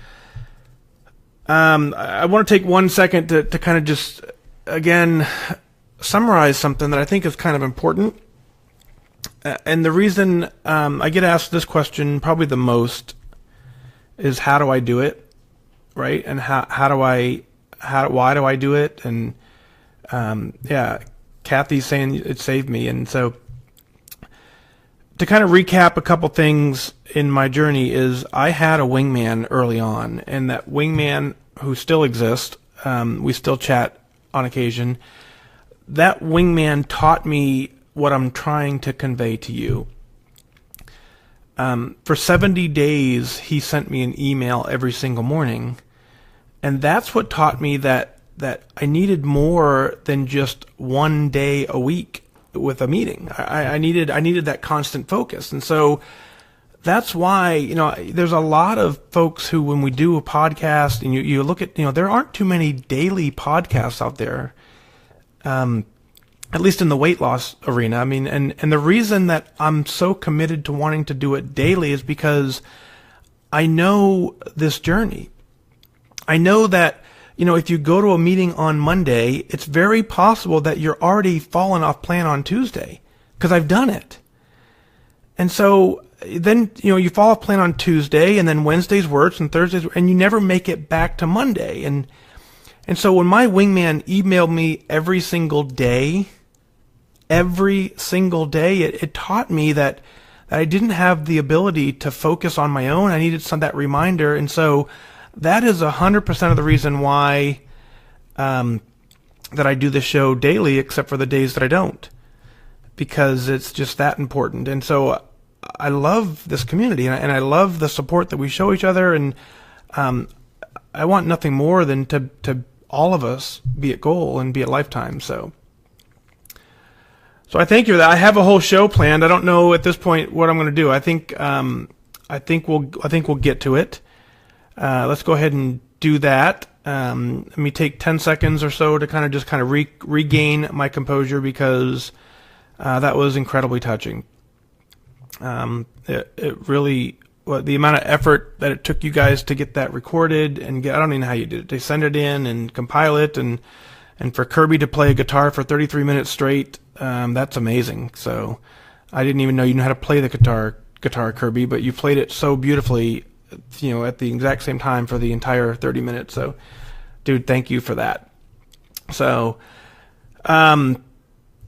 I want to take 1 second to kind of just, again, summarize something that I think is kind of important. And the reason I get asked this question probably the most is, how do I do it, right? And why do I do it? And Kathy's saying it saved me. And so to kind of recap a couple things in my journey is, I had a wingman early on, and that wingman, who still exists, we still chat on occasion, that wingman taught me what I'm trying to convey to you. For 70 days, he sent me an email every single morning, and that's what taught me that I needed more than just 1 day a week with a meeting. I needed that constant focus. And so that's why, there's a lot of folks who, when we do a podcast and you look at, there aren't too many daily podcasts out there, at least in the weight loss arena. I mean, and the reason that I'm so committed to wanting to do it daily is because I know this journey. I know that, if you go to a meeting on Monday, it's very possible that you're already fallen off plan on Tuesday, because I've done it. And so then, you fall off plan on Tuesday, and then Wednesday's worse, and Thursday's, and you never make it back to Monday. And so when my wingman emailed me every single day, it taught me that I didn't have the ability to focus on my own. I needed that reminder. And so that is 100% of the reason why that I do the show daily, except for the days that I don't, because it's just that important. And so I love this community, and I love the support that we show each other. And I want nothing more than to all of us be at goal and be at lifetime. So I thank you for that. I have a whole show planned. I don't know at this point what I'm going to do. I think we'll get to it. Let's go ahead and do that. Let me take 10 seconds or so to kind of regain my composure, because that was incredibly touching. It really, the amount of effort that it took you guys to get that recorded and I don't even know how you did it. They send it in and compile it, and for Kirby to play a guitar for 33 minutes straight, that's amazing. So I didn't even know you knew how to play the guitar, Kirby, but you played it so beautifully, at the exact same time for the entire 30 minutes. So, dude, thank you for that. So,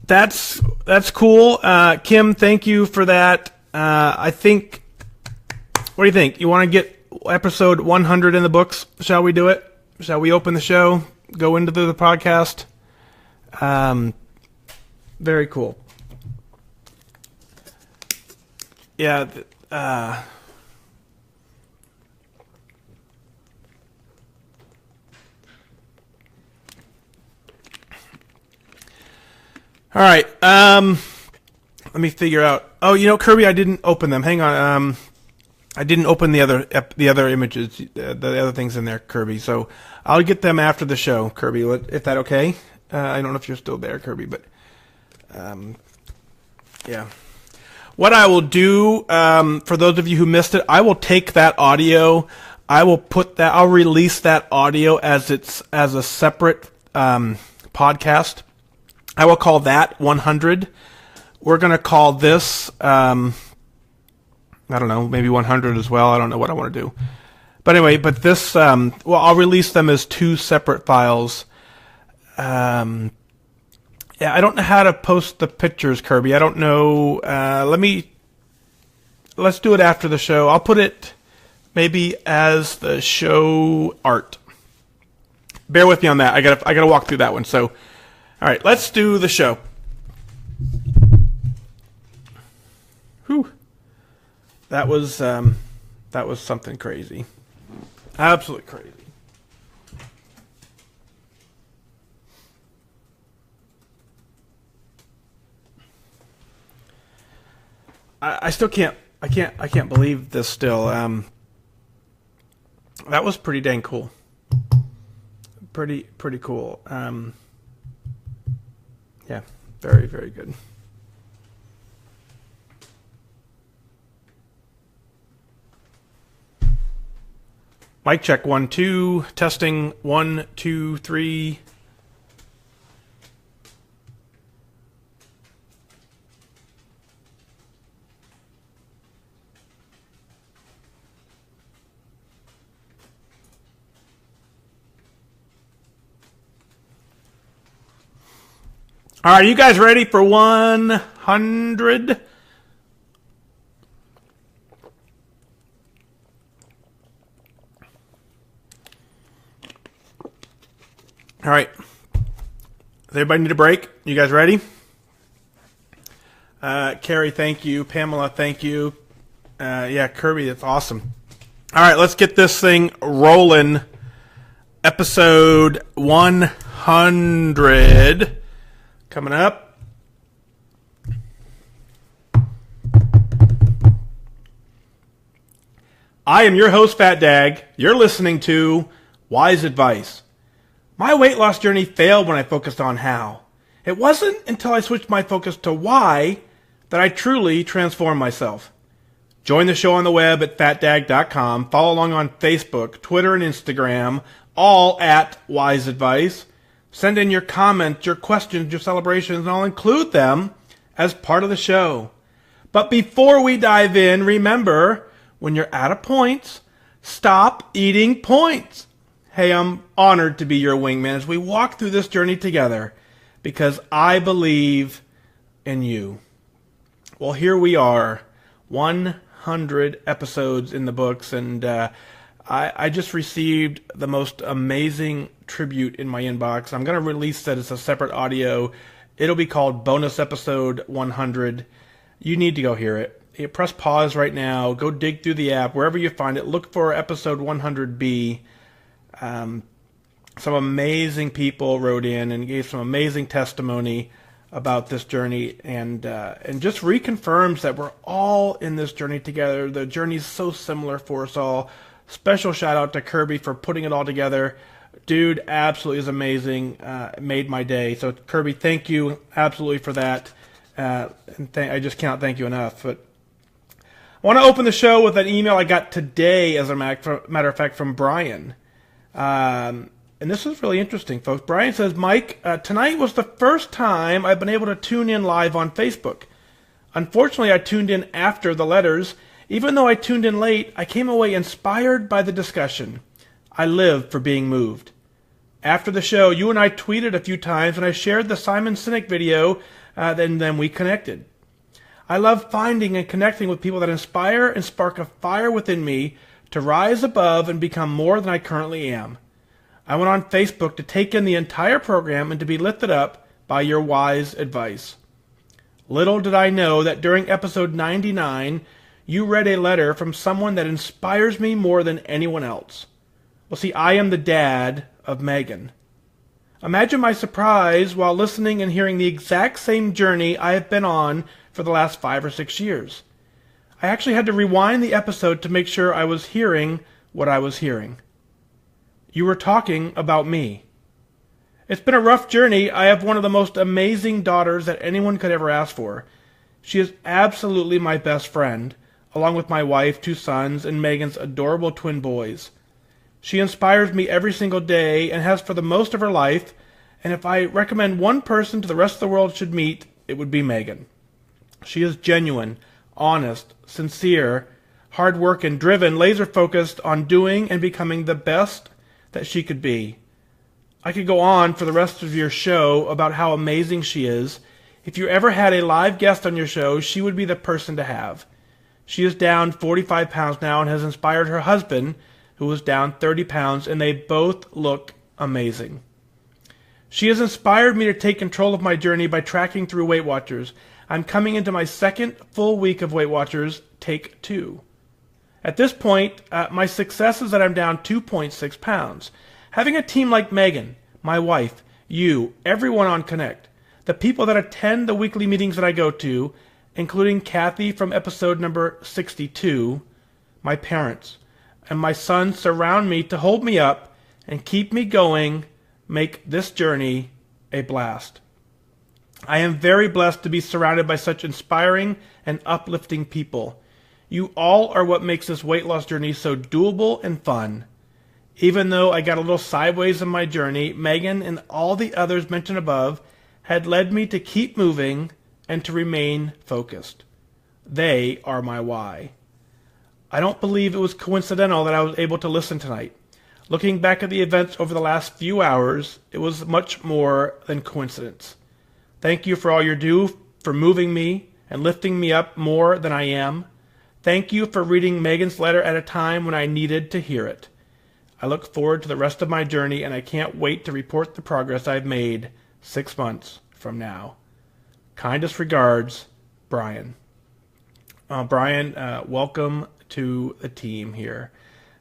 that's cool. Kim, thank you for that. I think, what do you think? You want to get episode 100 in the books? Shall we do it? Shall we open the show? Go into the podcast? Very cool. Yeah. All right. Let me figure out. Oh, Kirby, I didn't open them. Hang on. I didn't open the other images, the other things in there, Kirby. So I'll get them after the show, Kirby. If that okay? I don't know if you're still there, Kirby, but yeah. What I will do, for those of you who missed it, I will take that audio. I'll release that audio as a separate podcast. I will call that 100. We're going to call this, I don't know, maybe 100 as well. I don't know what I want to do. But anyway, this, I'll release them as two separate files. Yeah, I don't know how to post the pictures, Kirby. I don't know. Let's do it after the show. I'll put it maybe as the show art. Bear with me on that. I gotta walk through that one. So, all right, let's do the show. that was something crazy. Absolutely crazy. I still can't believe this still. That was pretty dang cool. Pretty cool. Yeah, very, very good. Mic check 1 2, testing 1 2 3. All right, you guys ready for 100? All right. Does everybody need a break? You guys ready? Carrie, thank you. Pamela, thank you. Yeah, Kirby, that's awesome. All right, let's get this thing rolling. Episode 100 coming up. I am your host, FatDag. You're listening to Wise Advice. My weight loss journey failed when I focused on how. It wasn't until I switched my focus to why that I truly transformed myself. Join the show on the web at FatDag.com. Follow along on Facebook, Twitter, and Instagram, all at Wise Advice. Send in your comments, your questions, your celebrations, and I'll include them as part of the show. But before we dive in, remember, when you're out of points, stop eating points. Hey, I'm honored to be your wingman as we walk through this journey together because I believe in you. Well, here we are, 100 episodes in the books, and I just received the most amazing tribute in my inbox. I'm going to release that as a separate audio. It'll be called Bonus Episode 100. You need to go hear it. You press pause right now. Go dig through the app. Wherever you find it, look for Episode 100B. Some amazing people wrote in and gave some amazing testimony about this journey, and just reconfirms that we're all in this journey together. The journey is so similar for us all. Special shout out to Kirby for putting it all together. Dude, absolutely is amazing. Made my day. So Kirby, thank you absolutely for that. I just cannot thank you enough. But I want to open the show with an email I got today, as a matter of fact, from Bryan. And this is really interesting, folks. Bryan says, Mike, tonight was the first time I've been able to tune in live on Facebook. Unfortunately, I tuned in after the letters. Even though I tuned in late, I came away inspired by the discussion. I live for being moved. After the show, you and I tweeted a few times, and I shared the Simon Sinek video, then we connected. I love finding and connecting with people that inspire and spark a fire within me to rise above and become more than I currently am. I went on Facebook to take in the entire program and to be lifted up by your wise advice. Little did I know that during episode 99, you read a letter from someone that inspires me more than anyone else. Well, see, I am the dad of Megan. Imagine my surprise while listening and hearing the exact same journey I have been on for the last 5 or 6 years. I actually had to rewind the episode to make sure I was hearing what I was hearing. You were talking about me. It's been a rough journey. I have one of the most amazing daughters that anyone could ever ask for. She is absolutely my best friend, along with my wife, 2 sons, and Megan's adorable twin boys. She inspires me every single day and has for the most of her life, and if I recommend one person to the rest of the world should meet, it would be Megan. She is genuine, honest, sincere, hard-working, driven, laser-focused on doing and becoming the best that she could be. I could go on for the rest of your show about how amazing she is. If you ever had a live guest on your show, she would be the person to have. She is down 45 pounds now and has inspired her husband, who was down 30 pounds, and they both look amazing. She has inspired me to take control of my journey by tracking through Weight Watchers. I'm coming into my second full week of Weight Watchers, take 2. At this point, my success is that I'm down 2.6 pounds. Having a team like Megan, my wife, you, everyone on Connect, the people that attend the weekly meetings that I go to, including Kathy from episode number 62, my parents, and my son surround me to hold me up and keep me going, make this journey a blast. I am very blessed to be surrounded by such inspiring and uplifting people. You all are what makes this weight loss journey so doable and fun. Even though I got a little sideways in my journey, Megan and all the others mentioned above had led me to keep moving and to remain focused. They are my why. I don't believe it was coincidental that I was able to listen tonight. Looking back at the events over the last few hours, it was much more than coincidence. Thank you for all you do for moving me and lifting me up more than I am. Thank you for reading Megan's letter at a time when I needed to hear it. I look forward to the rest of my journey, and I can't wait to report the progress I've made 6 months from now. Kindest regards, Bryan. Bryan, welcome to the team here.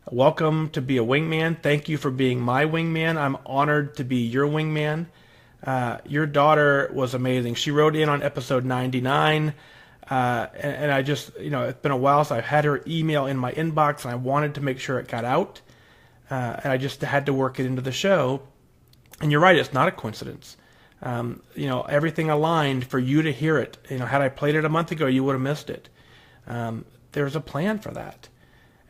Welcome to be a wingman. Thank you for being my wingman. I'm honored to be your wingman. Your daughter was amazing. She wrote in on episode 99, and I just, it's been a while since I've had her email in my inbox, and I wanted to make sure it got out, and I just had to work it into the show. And you're right, it's not a coincidence. Everything aligned for you to hear it. Had I played it a month ago, you would have missed it. There's a plan for that.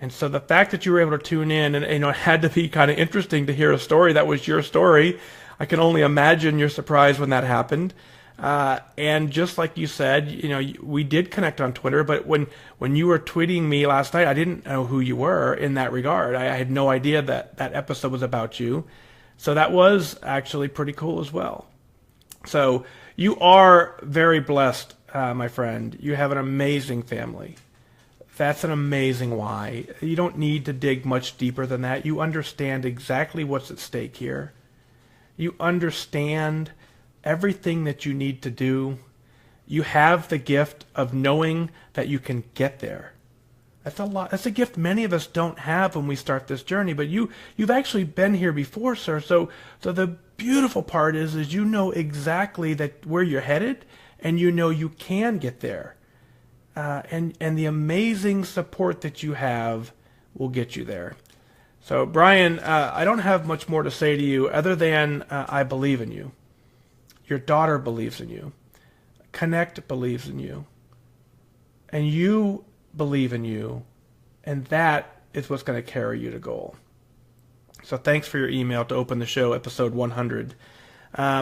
And so the fact that you were able to tune in, and it had to be kind of interesting to hear a story that was your story. I can only imagine your surprise when that happened. And just like you said, we did connect on Twitter, but when you were tweeting me last night, I didn't know who you were in that regard. I had no idea that episode was about you. So that was actually pretty cool as well. So you are very blessed, my friend. You have an amazing family. That's an amazing why. You don't need to dig much deeper than that. You understand exactly what's at stake here. You understand everything that you need to do. You have the gift of knowing that you can get there. That's a lot. That's a gift many of us don't have when we start this journey. But you've actually been here before, sir. So the beautiful part is you know exactly that where you're headed, and you know you can get there. And the amazing support that you have will get you there. So, Bryan, I don't have much more to say to you other than I believe in you. Your daughter believes in you. Connect believes in you. And you believe in you. And that is what's going to carry you to goal. So thanks for your email to open the show, episode 100.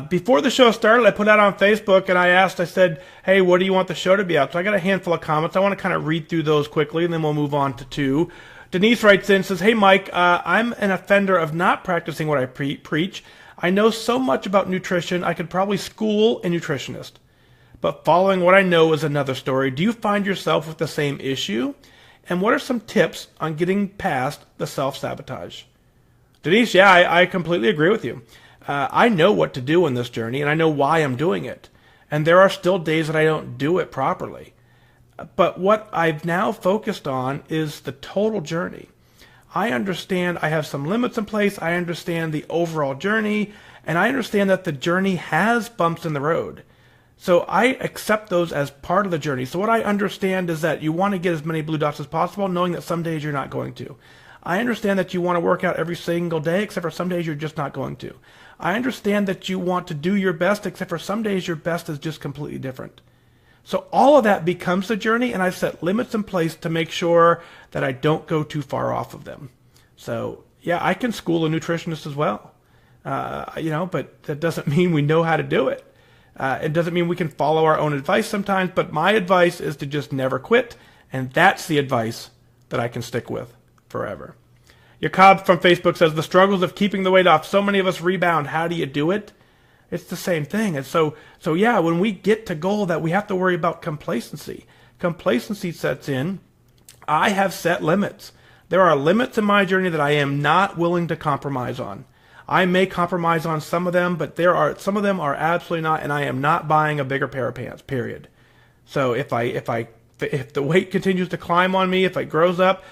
Before the show started, I put out on Facebook and I said, hey, what do you want the show to be about? So I got a handful of comments. I want to kind of read through those quickly, and then we'll move on to 2. Denise writes in, says, hey, Mike, I'm an offender of not practicing what I preach. I know so much about nutrition, I could probably school a nutritionist. But following what I know is another story. Do you find yourself with the same issue? And what are some tips on getting past the self-sabotage? Denise, yeah, I completely agree with you. I know what to do in this journey, and I know why I'm doing it. And there are still days that I don't do it properly. But what I've now focused on is the total journey. I understand I have some limits in place. I understand the overall journey, and I understand that the journey has bumps in the road. So I accept those as part of the journey. So what I understand is that you want to get as many blue dots as possible, knowing that some days you're not going to. I understand that you want to work out every single day, except for some days you're just not going to. I understand that you want to do your best, except for some days your best is just completely different. So all of that becomes the journey, and I've set limits in place to make sure that I don't go too far off of them. So yeah, I can school a nutritionist as well, but that doesn't mean we know how to do it. It doesn't mean we can follow our own advice sometimes, but my advice is to just never quit, and that's the advice that I can stick with forever. Yakob from Facebook says, the struggles of keeping the weight off, so many of us rebound. How do you do it? It's the same thing. And so yeah, when we get to goal, that we have to worry about complacency. Complacency sets in. I have set limits. There are limits in my journey that I am not willing to compromise on. I may compromise on some of them, but some of them are absolutely not, and I am not buying a bigger pair of pants, period. So if the weight continues to climb on me, if it grows up,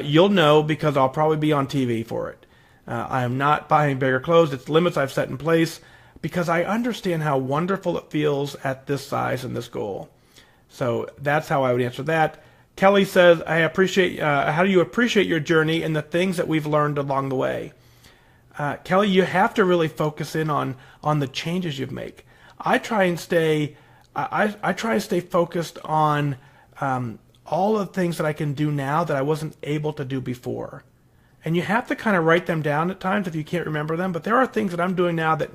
you'll know because I'll probably be on TV for it. I am not buying bigger clothes. It's limits I've set in place because I understand how wonderful it feels at this size and this goal. So that's how I would answer that. Kelly says, I appreciate, how do you appreciate your journey and the things that we've learned along the way? Kelly, you have to really focus in on the changes you've made. I try and stay focused on all the things that I can do now that I wasn't able to do before. And you have to kind of write them down at times if you can't remember them. But there are things that I'm doing now that,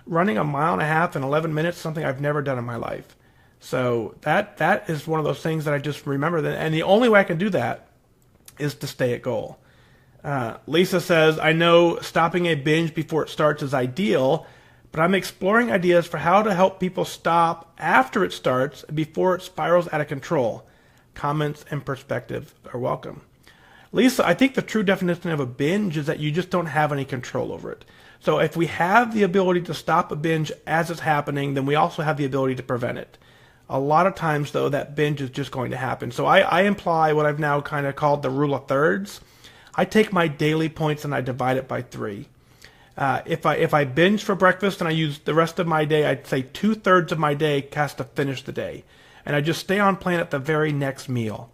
running a mile and a half in 11 minutes, something I've never done in my life. So that is one of those things that I just remember. And the only way I can do that is to stay at goal. Lisa says, I know stopping a binge before it starts is ideal, but I'm exploring ideas for how to help people stop after it starts before it spirals out of control. Comments and perspective are welcome. Lisa, I think the true definition of a binge is that you just don't have any control over it. So if we have the ability to stop a binge as it's happening, then we also have the ability to prevent it. A lot of times, though, that binge is just going to happen. So I imply what I've now kind of called the rule of thirds. I take my daily points and I divide it by 3. If I binge for breakfast and I use the rest of my day, I'd say 2/3 of my day has to finish the day. And I just stay on plan at the very next meal.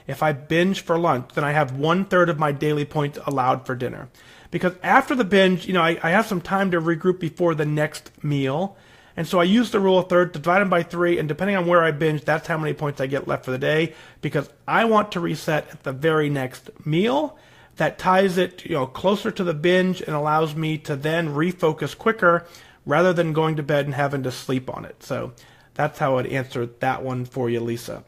If I binge for lunch, then I have 1/3 of my daily points allowed for dinner. Because after the binge, I have some time to regroup before the next meal. And so I use the rule of thirds to divide them by 3, and depending on where I binge, that's how many points I get left for the day, because I want to reset at the very next meal. That ties it, closer to the binge and allows me to then refocus quicker rather than going to bed and having to sleep on it. So that's how I'd answer that one for you, Lisa.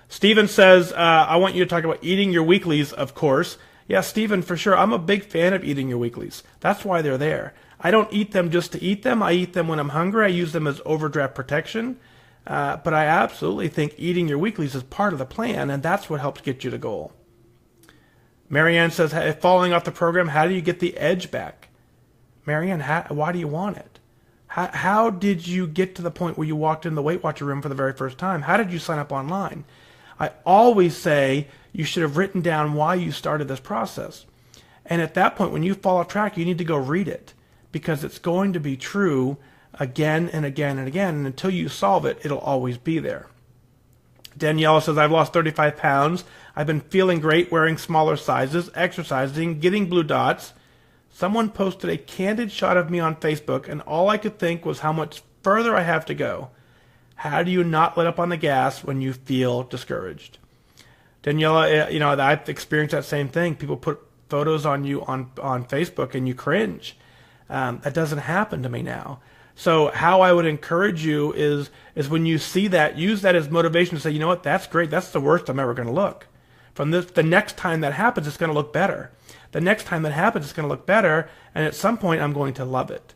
Steven says, I want you to talk about eating your weeklies, of course. Yeah, Steven, for sure. I'm a big fan of eating your weeklies. That's why they're there. I don't eat them just to eat them. I eat them when I'm hungry. I use them as overdraft protection. But I absolutely think eating your weeklies is part of the plan, and that's what helps get you to goal. Maryann says, if falling off the program, how do you get the edge back? Maryann, why do you want it? How did you get to the point where you walked in the Weight Watcher room for the very first time? How did you sign up online? I always say you should have written down why you started this process. And at that point, when you fall off track, you need to go read it, because it's going to be true again and again and again. And until you solve it, it'll always be there. Deniella says, I've lost 35 pounds. I've been feeling great, wearing smaller sizes, exercising, getting blue dots. Someone posted a candid shot of me on Facebook, and all I could think was how much further I have to go. How do you not let up on the gas when you feel discouraged? Deniella, I've experienced that same thing. People put photos on you on Facebook and you cringe. That doesn't happen to me now. So how I would encourage you is when you see that, use that as motivation to say, you know what, that's great. That's the worst I'm ever going to look. From the next time that happens, it's going to look better. The next time that happens, it's going to look better. And at some point, I'm going to love it.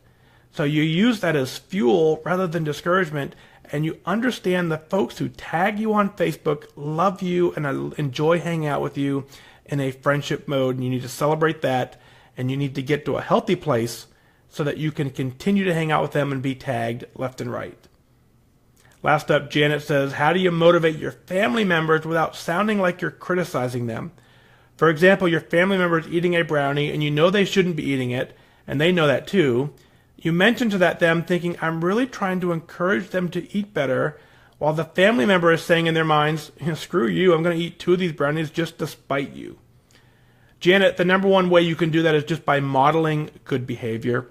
So you use that as fuel rather than discouragement. And you understand the folks who tag you on Facebook love you and enjoy hanging out with you in a friendship mode. And you need to celebrate that. And you need to get to a healthy place so that you can continue to hang out with them and be tagged left and right. Last up, Janet says, how do you motivate your family members without sounding like you're criticizing them? For example, your family member is eating a brownie and you know they shouldn't be eating it, and they know that too. You mention to them thinking, I'm really trying to encourage them to eat better, while the family member is saying in their minds, screw you, I'm going to eat 2 of these brownies just to spite you. Janet, the number one way you can do that is just by modeling good behavior.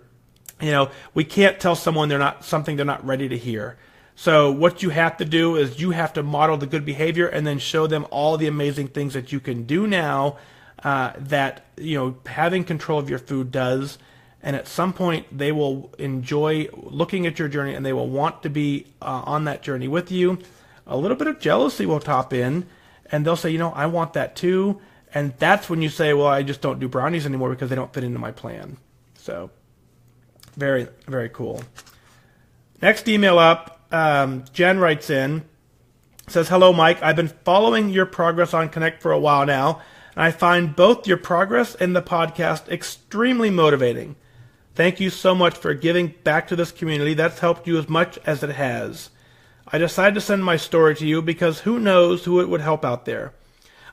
We can't tell someone something they're not ready to hear. So what you have to do is you have to model the good behavior and then show them all the amazing things that you can do now that having control of your food does. And at some point, they will enjoy looking at your journey and they will want to be on that journey with you. A little bit of jealousy will top in and they'll say, I want that too. And that's when you say, well, I just don't do brownies anymore because they don't fit into my plan. So very, very cool. Next email up, Jen writes in, says, hello, Mike. I've been following your progress on Connect for a while now, and I find both your progress and the podcast extremely motivating. Thank you so much for giving back to this community. That's helped you as much as it has. I decided to send my story to you because who knows who it would help out there.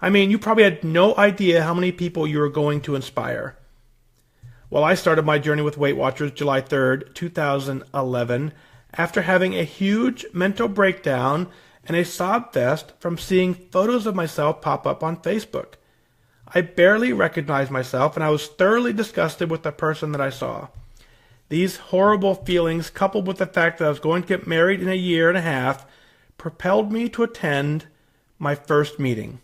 I mean, you probably had no idea how many people you were going to inspire. Well, I started my journey with Weight Watchers July 3rd, 2011, after having a huge mental breakdown and a sob fest from seeing photos of myself pop up on Facebook. I barely recognized myself, and I was thoroughly disgusted with the person that I saw. These horrible feelings, coupled with the fact that I was going to get married in a year and a half, propelled me to attend my first meeting.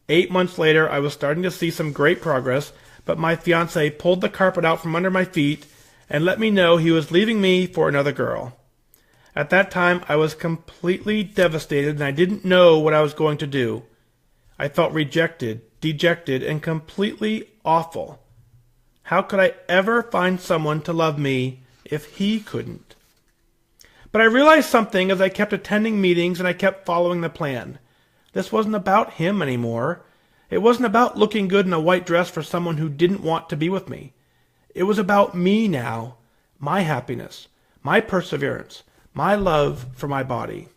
8 months later, I was starting to see some great progress, but my fiance pulled the carpet out from under my feet and let me know he was leaving me for another girl. At that time, I was completely devastated and I didn't know what I was going to do. I felt rejected, dejected, and completely awful. How could I ever find someone to love me if he couldn't? But I realized something as I kept attending meetings and I kept following the plan. This wasn't about him anymore. It wasn't about looking good in a white dress for someone who didn't want to be with me. It was about me now, my happiness, my perseverance, my love for my body.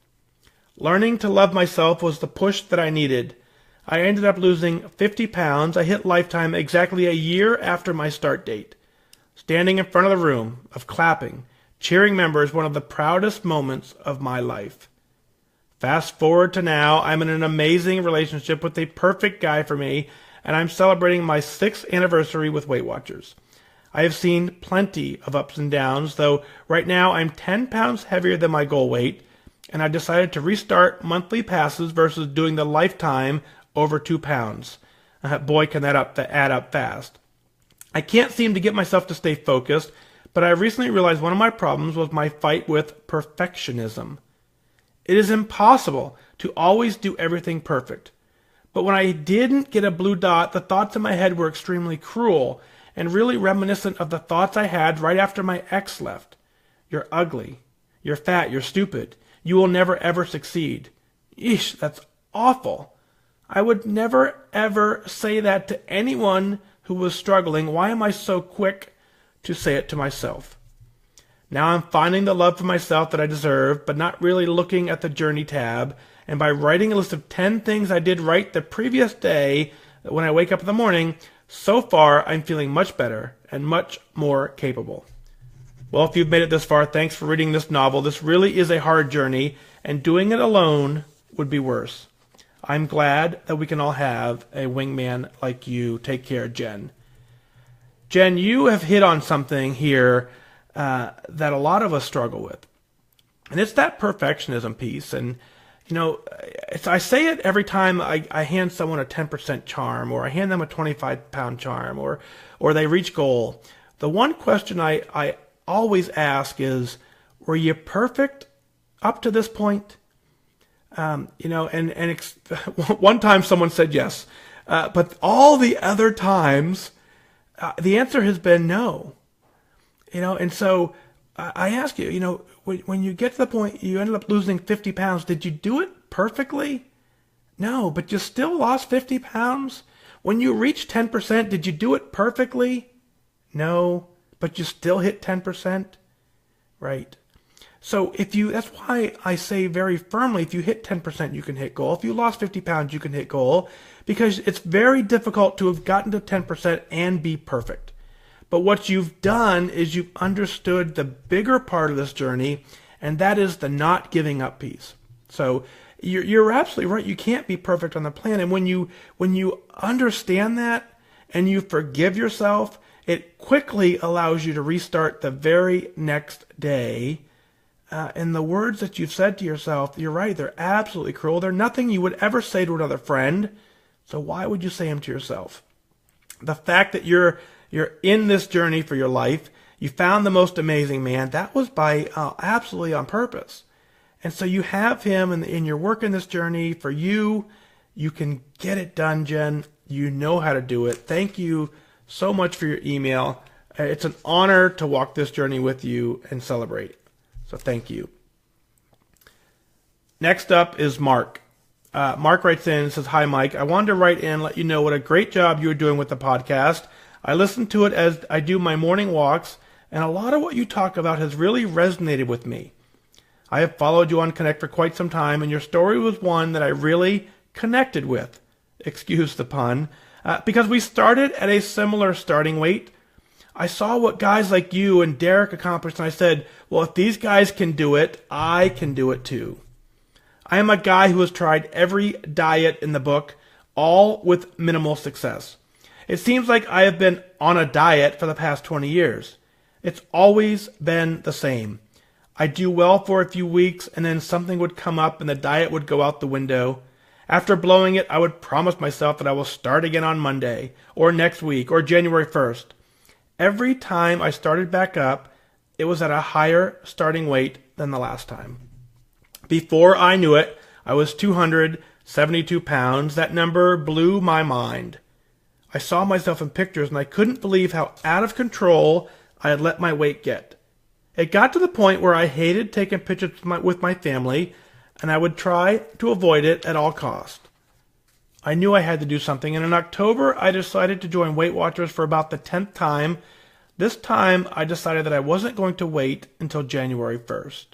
Learning to love myself was the push that I needed. I ended up losing 50 pounds. I hit Lifetime exactly a year after my start date. Standing in front of the room, of clapping, cheering members, one of the proudest moments of my life. Fast forward to now, I'm in an amazing relationship with a perfect guy for me, and I'm celebrating my 6th anniversary with Weight Watchers. I have seen plenty of ups and downs, though right now I'm 10 pounds heavier than my goal weight, and I decided to restart monthly passes versus doing the Lifetime over 2 pounds. Boy, can that add up fast. I can't seem to get myself to stay focused, but I recently realized one of my problems was my fight with perfectionism. It is impossible to always do everything perfect. But when I didn't get a blue dot, the thoughts in my head were extremely cruel and really reminiscent of the thoughts I had right after my ex left. You're ugly. You're fat. You're stupid. You will never ever succeed. Eesh, that's awful. I would never ever say that to anyone who was struggling. Why am I so quick to say it to myself? Now I'm finding the love for myself that I deserve, but not really looking at the journey tab. And by writing a list of 10 things I did right the previous day when I wake up in the morning, so far I'm feeling much better and much more capable. Well, if you've made it this far, thanks for reading this novel. This really is a hard journey, and doing it alone would be worse. I'm glad that we can all have a wingman like you. Take care, Jen. Jen, you have hit on something here that a lot of us struggle with. And it's that perfectionism piece. And, you know, I say it every time I hand someone a 10% charm, or I hand them a 25-pound charm, or they reach goal. The one question I always ask is, were you perfect up to this point? One time someone said yes. But all the other times, the answer has been no. And so I ask you, when you get to the point you ended up losing 50 pounds, did you do it perfectly? No, but you still lost 50 pounds. When you reached 10%, did you do it perfectly? No, but you still hit 10%, right? So that's why I say very firmly, if you hit 10%, you can hit goal. If you lost 50 pounds, you can hit goal, because it's very difficult to have gotten to 10% and be perfect. But what you've done is you've understood the bigger part of this journey, and that is the not giving up piece. So you're absolutely right. You can't be perfect on the plan. And when you understand that and you forgive yourself, it quickly allows you to restart the very next day. And the words that you've said to yourself, you're right, they're absolutely cruel. They're nothing you would ever say to another friend. So why would you say them to yourself? The fact that you're in this journey for your life, you found the most amazing man, that was by absolutely on purpose. And so you have him, and you're working this journey for you. You can get it done, Jen. You know how to do it. Thank you so much for your email. It's an honor to walk this journey with you and celebrate. So thank you. Next up is Mark. Mark writes in and says, "Hi, Mike. I wanted to write in and let you know what a great job you are doing with the podcast. I listen to it as I do my morning walks, and a lot of what you talk about has really resonated with me. I have followed you on Connect for quite some time, and your story was one that I really connected with. Excuse the pun. Because we started at a similar starting weight. I saw what guys like you and Derek accomplished, and I said, well, if these guys can do it, I can do it too. I am a guy who has tried every diet in the book, all with minimal success. It seems like I have been on a diet for the past 20 years. It's always been the same. I'd do well for a few weeks, and then something would come up and the diet would go out the window. After blowing it, I would promise myself that I will start again on Monday, or next week, or January 1st. Every time I started back up, it was at a higher starting weight than the last time. Before I knew it, I was 272 pounds. That number blew my mind. I saw myself in pictures and I couldn't believe how out of control I had let my weight get. It got to the point where I hated taking pictures with my family, and I would try to avoid it at all costs. I knew I had to do something, and in October I decided to join Weight Watchers for about the 10th time. This time I decided that I wasn't going to wait until January 1st.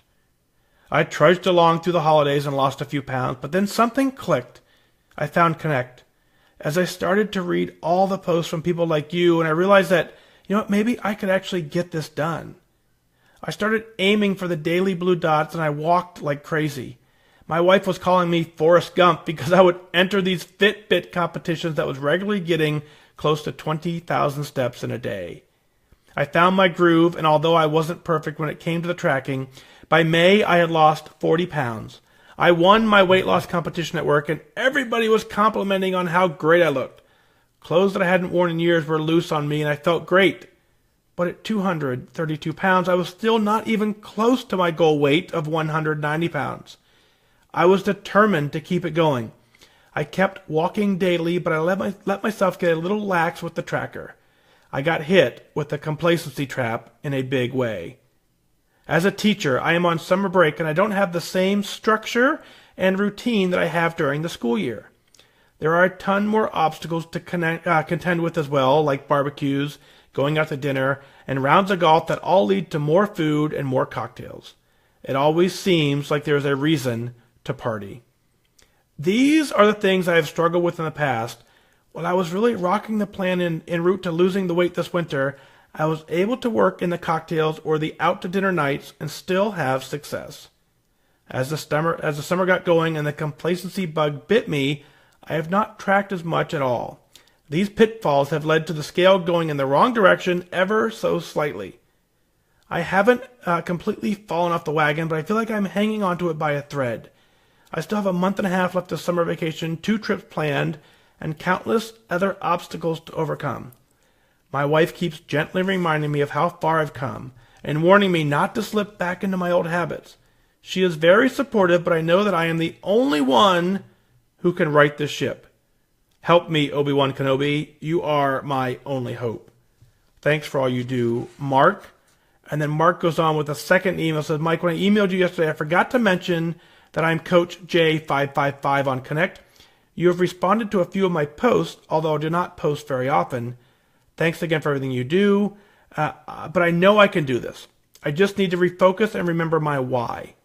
I trudged along through the holidays and lost a few pounds, but then something clicked. I found Connect. As I started to read all the posts from people like you, and I realized that, maybe I could actually get this done. I started aiming for the daily blue dots, and I walked like crazy. My wife was calling me Forrest Gump because I would enter these Fitbit competitions that was regularly getting close to 20,000 steps in a day. I found my groove, and although I wasn't perfect when it came to the tracking, by May I had lost 40 pounds. I won my weight loss competition at work, and everybody was complimenting on how great I looked. Clothes that I hadn't worn in years were loose on me, and I felt great. But at 232 pounds, I was still not even close to my goal weight of 190 pounds. I was determined to keep it going. I kept walking daily, but I let myself get a little lax with the tracker. I got hit with the complacency trap in a big way. As a teacher, I am on summer break, and I don't have the same structure and routine that I have during the school year. There are a ton more obstacles to contend with as well, like barbecues, going out to dinner, and rounds of golf that all lead to more food and more cocktails. It always seems like there is a reason to party. These are the things I have struggled with in the past. While I was really rocking the plan en route to losing the weight this winter, I was able to work in the cocktails or the out-to-dinner nights and still have success. As the summer got going and the complacency bug bit me, I have not tracked as much at all. These pitfalls have led to the scale going in the wrong direction ever so slightly. I haven't completely fallen off the wagon, but I feel like I'm hanging onto it by a thread. I still have a month and a half left of summer vacation, 2 trips planned, and countless other obstacles to overcome. My wife keeps gently reminding me of how far I've come and warning me not to slip back into my old habits. She is very supportive, but I know that I am the only one who can right this ship. Help me, Obi-Wan Kenobi. You are my only hope. Thanks for all you do, Mark. And then Mark goes on with a second email. Says, Mike, when I emailed you yesterday, I forgot to mention that I'm Coach J555 on Connect. You have responded to a few of my posts, although I do not post very often. Thanks again for everything you do. But I know I can do this. I just need to refocus and remember my why.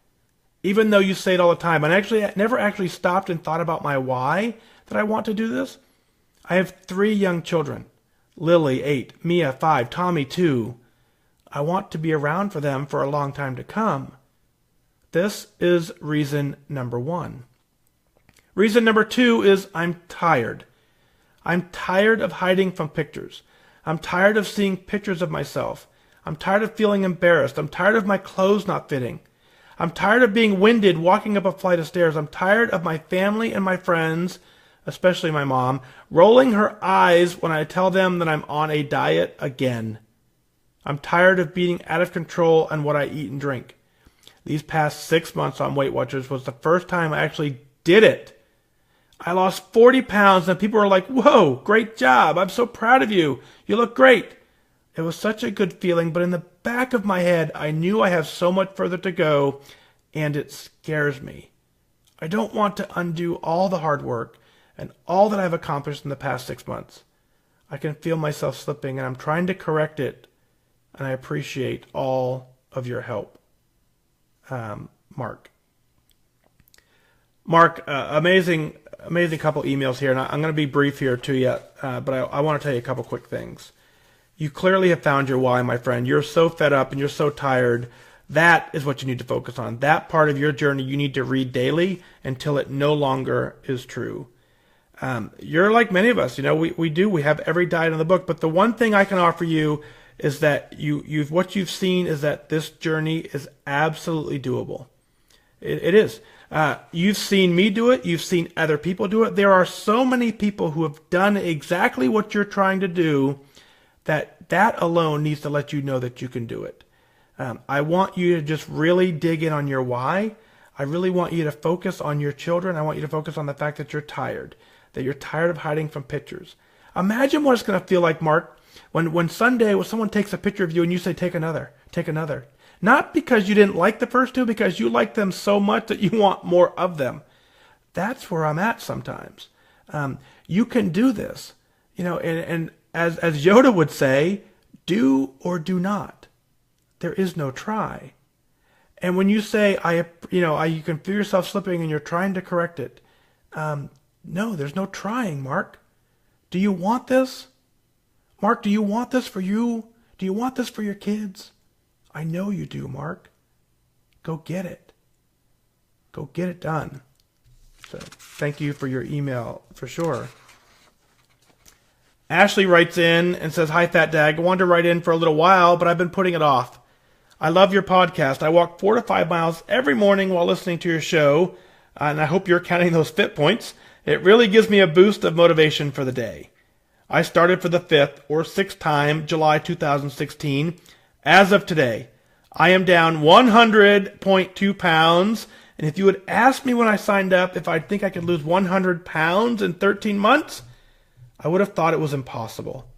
Even though you say it all the time, I never actually stopped and thought about my why that I want to do this. I have 3 young children. Lily, 8, Mia, 5, Tommy, 2. I want to be around for them for a long time to come. This is reason number 1. Reason number 2 is I'm tired. I'm tired of hiding from pictures. I'm tired of seeing pictures of myself. I'm tired of feeling embarrassed. I'm tired of my clothes not fitting. I'm tired of being winded walking up a flight of stairs. I'm tired of my family and my friends, especially my mom, rolling her eyes when I tell them that I'm on a diet again. I'm tired of being out of control on what I eat and drink. These past 6 months on Weight Watchers was the first time I actually did it. I lost 40 pounds and people were like, whoa, great job. I'm so proud of you. You look great. It was such a good feeling, but in the back of my head, I knew I have so much further to go, and it scares me. I don't want to undo all the hard work and all that I've accomplished in the past 6 months. I can feel myself slipping, and I'm trying to correct it, and I appreciate all of your help. Mark. Mark, amazing couple emails here, and I'm going to be brief here to you, but I want to tell you a couple quick things. You clearly have found your why, my friend. You're so fed up and you're so tired. That is what you need to focus on. That part of your journey you need to read daily until it no longer is true. You're like many of us. We have every diet in the book, but the one thing I can offer you is that what you've seen is that this journey is absolutely doable. It is. You've seen me do it. You've seen other people do it. There are so many people who have done exactly what you're trying to do that alone needs to let you know that you can do it. I want you to just really dig in on your why. I really want you to focus on your children. I want you to focus on the fact that you're tired of hiding from pictures. Imagine what it's going to feel like, Mark, when Sunday when someone takes a picture of you and you say, take another. Not because you didn't like the first two, because you like them so much that you want more of them. That's where I'm at sometimes. You can do this, and as Yoda would say, do or do not. There is no try. And when you say, you can feel yourself slipping and you're trying to correct it. No, there's no trying, Mark. Do you want this? Mark, do you want this for you? Do you want this for your kids? I know you do, Mark. Go get it. Go get it done. So thank you for your email, for sure. Ashley writes in and says, hi, FatDag. I wanted to write in for a little while, but I've been putting it off. I love your podcast. I walk 4 to 5 miles every morning while listening to your show, and I hope you're counting those fit points. It really gives me a boost of motivation for the day. I started for the 5th or 6th time, July 2016. As of today, I am down 100.2 pounds, and if you had asked me when I signed up if I think I could lose 100 pounds in 13 months, I would have thought it was impossible.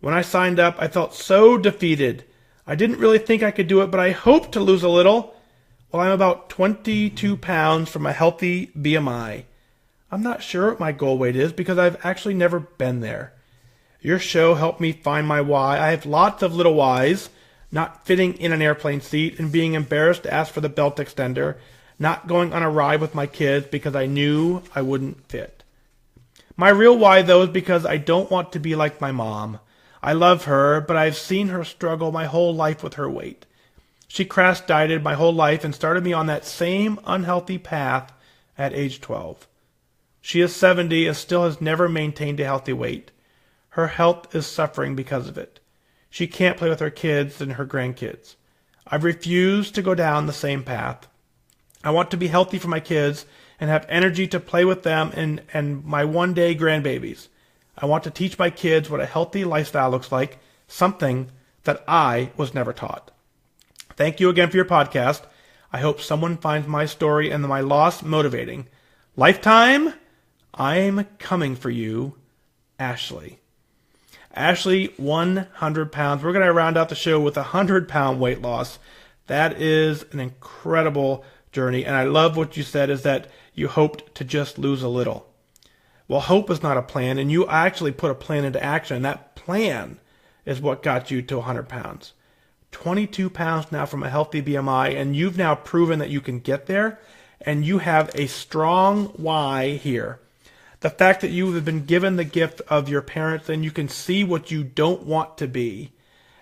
When I signed up, I felt so defeated. I didn't really think I could do it, but I hoped to lose a little. Well, I'm about 22 pounds from a healthy BMI. I'm not sure what my goal weight is because I've actually never been there. Your show helped me find my why. I have lots of little whys, not fitting in an airplane seat and being embarrassed to ask for the belt extender, not going on a ride with my kids because I knew I wouldn't fit. My real why, though, is because I don't want to be like my mom. I love her, but I've seen her struggle my whole life with her weight. She crash dieted my whole life and started me on that same unhealthy path at age 12. She is 70 and still has never maintained a healthy weight. Her health is suffering because of it. She can't play with her kids and her grandkids. I've refused to go down the same path. I want to be healthy for my kids and have energy to play with them and my one-day grandbabies. I want to teach my kids what a healthy lifestyle looks like, something that I was never taught. Thank you again for your podcast. I hope someone finds my story and my loss motivating. Lifetime, I'm coming for you, Ashley. Ashley, 100 pounds. We're going to round out the show with a 100-pound weight loss. That is an incredible journey. And I love what you said is that you hoped to just lose a little. Well, hope is not a plan, and you actually put a plan into action. And that plan is what got you to 100 pounds. 22 pounds now from a healthy BMI, and you've now proven that you can get there, and you have a strong why here. The fact that you have been given the gift of your parents and you can see what you don't want to be.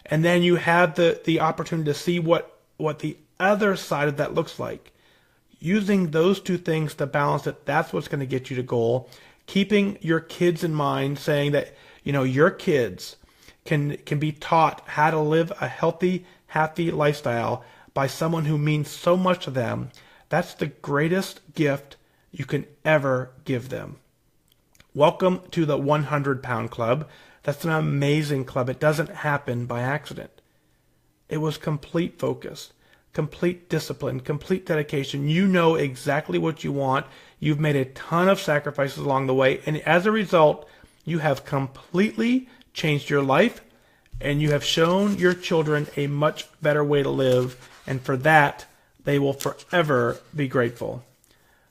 And then you have the opportunity to see what the other side of that looks like. Using those two things to balance it, that's what's going to get you to goal. Keeping your kids in mind, saying that, your kids can be taught how to live a healthy, happy lifestyle by someone who means so much to them. That's the greatest gift you can ever give them. Welcome to the 100-pound club. That's an amazing club. It doesn't happen by accident. It was complete focus, complete discipline, complete dedication. You know exactly what you want. You've made a ton of sacrifices along the way, and as a result, you have completely changed your life, and you have shown your children a much better way to live, and for that, they will forever be grateful.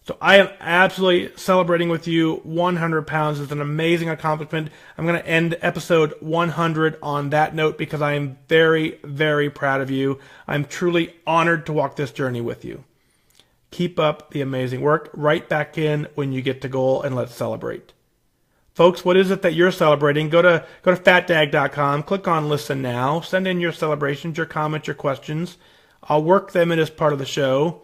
So I am absolutely celebrating with you. 100 pounds is an amazing accomplishment. I'm going to end episode 100 on that note because I am very, very proud of you. I'm truly honored to walk this journey with you. Keep up the amazing work. Right back in when you get to goal, and let's celebrate. Folks, what is it that you're celebrating? Go to FatDag.com, click on Listen Now, send in your celebrations, your comments, your questions. I'll work them in as part of the show.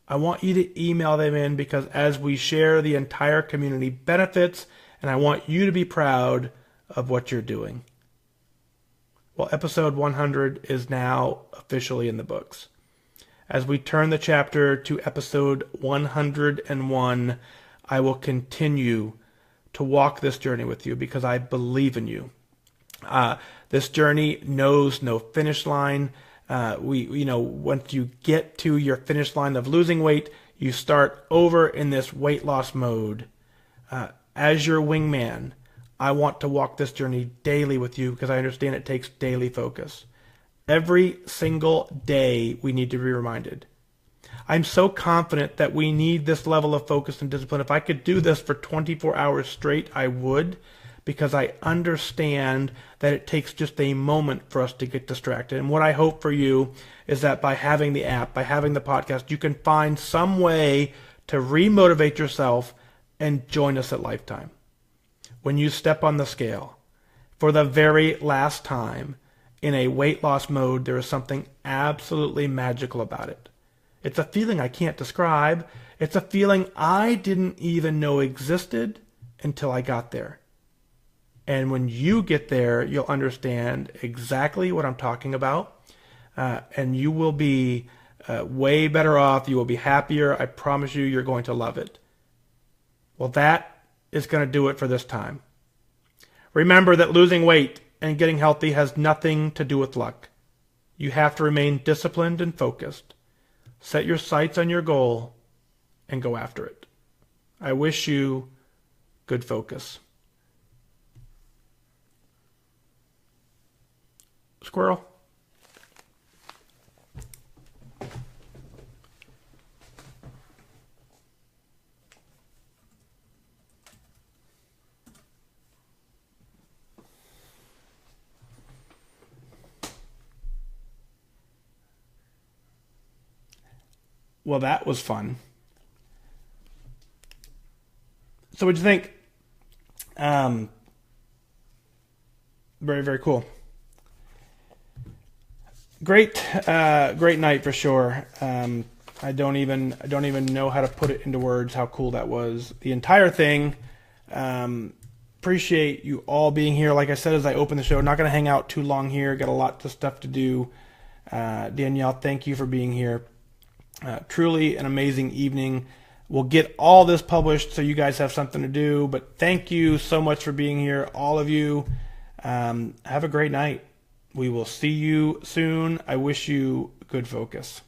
I want you to email them in because as we share, the entire community benefits, and I want you to be proud of what you're doing. Well, episode 100 is now officially in the books. As we turn the chapter to episode 101, I will continue to walk this journey with you because I believe in you. This journey knows no finish line. Once you get to your finish line of losing weight, you start over in this weight loss mode. As your wingman, I want to walk this journey daily with you because I understand it takes daily focus. Every single day we need to be reminded. I'm so confident that we need this level of focus and discipline. If I could do this for 24 hours straight, I would, because I understand that it takes just a moment for us to get distracted. And what I hope for you is that by having the app, by having the podcast, you can find some way to remotivate yourself and join us at Lifetime. When you step on the scale for the very last time in a weight loss mode, there is something absolutely magical about it. It's a feeling I can't describe. It's a feeling I didn't even know existed until I got there. And when you get there, you'll understand exactly what I'm talking about. And you will be way better off. You will be happier. I promise you, you're going to love it. Well, that is going to do it for this time. Remember that losing weight and getting healthy has nothing to do with luck. You have to remain disciplined and focused. Set your sights on your goal and go after it. I wish you good focus. Squirrel. Well, that was fun. So what'd you think? Very, very cool. Great night for sure. I don't even know how to put it into words how cool that was. The entire thing. Appreciate you all being here. Like I said, as I open the show, not going to hang out too long here. Got a lot of stuff to do. Deniella, thank you for being here. Truly an amazing evening. We'll get all this published so you guys have something to do. But thank you so much for being here, all of you. Have a great night. We will see you soon. I wish you good focus.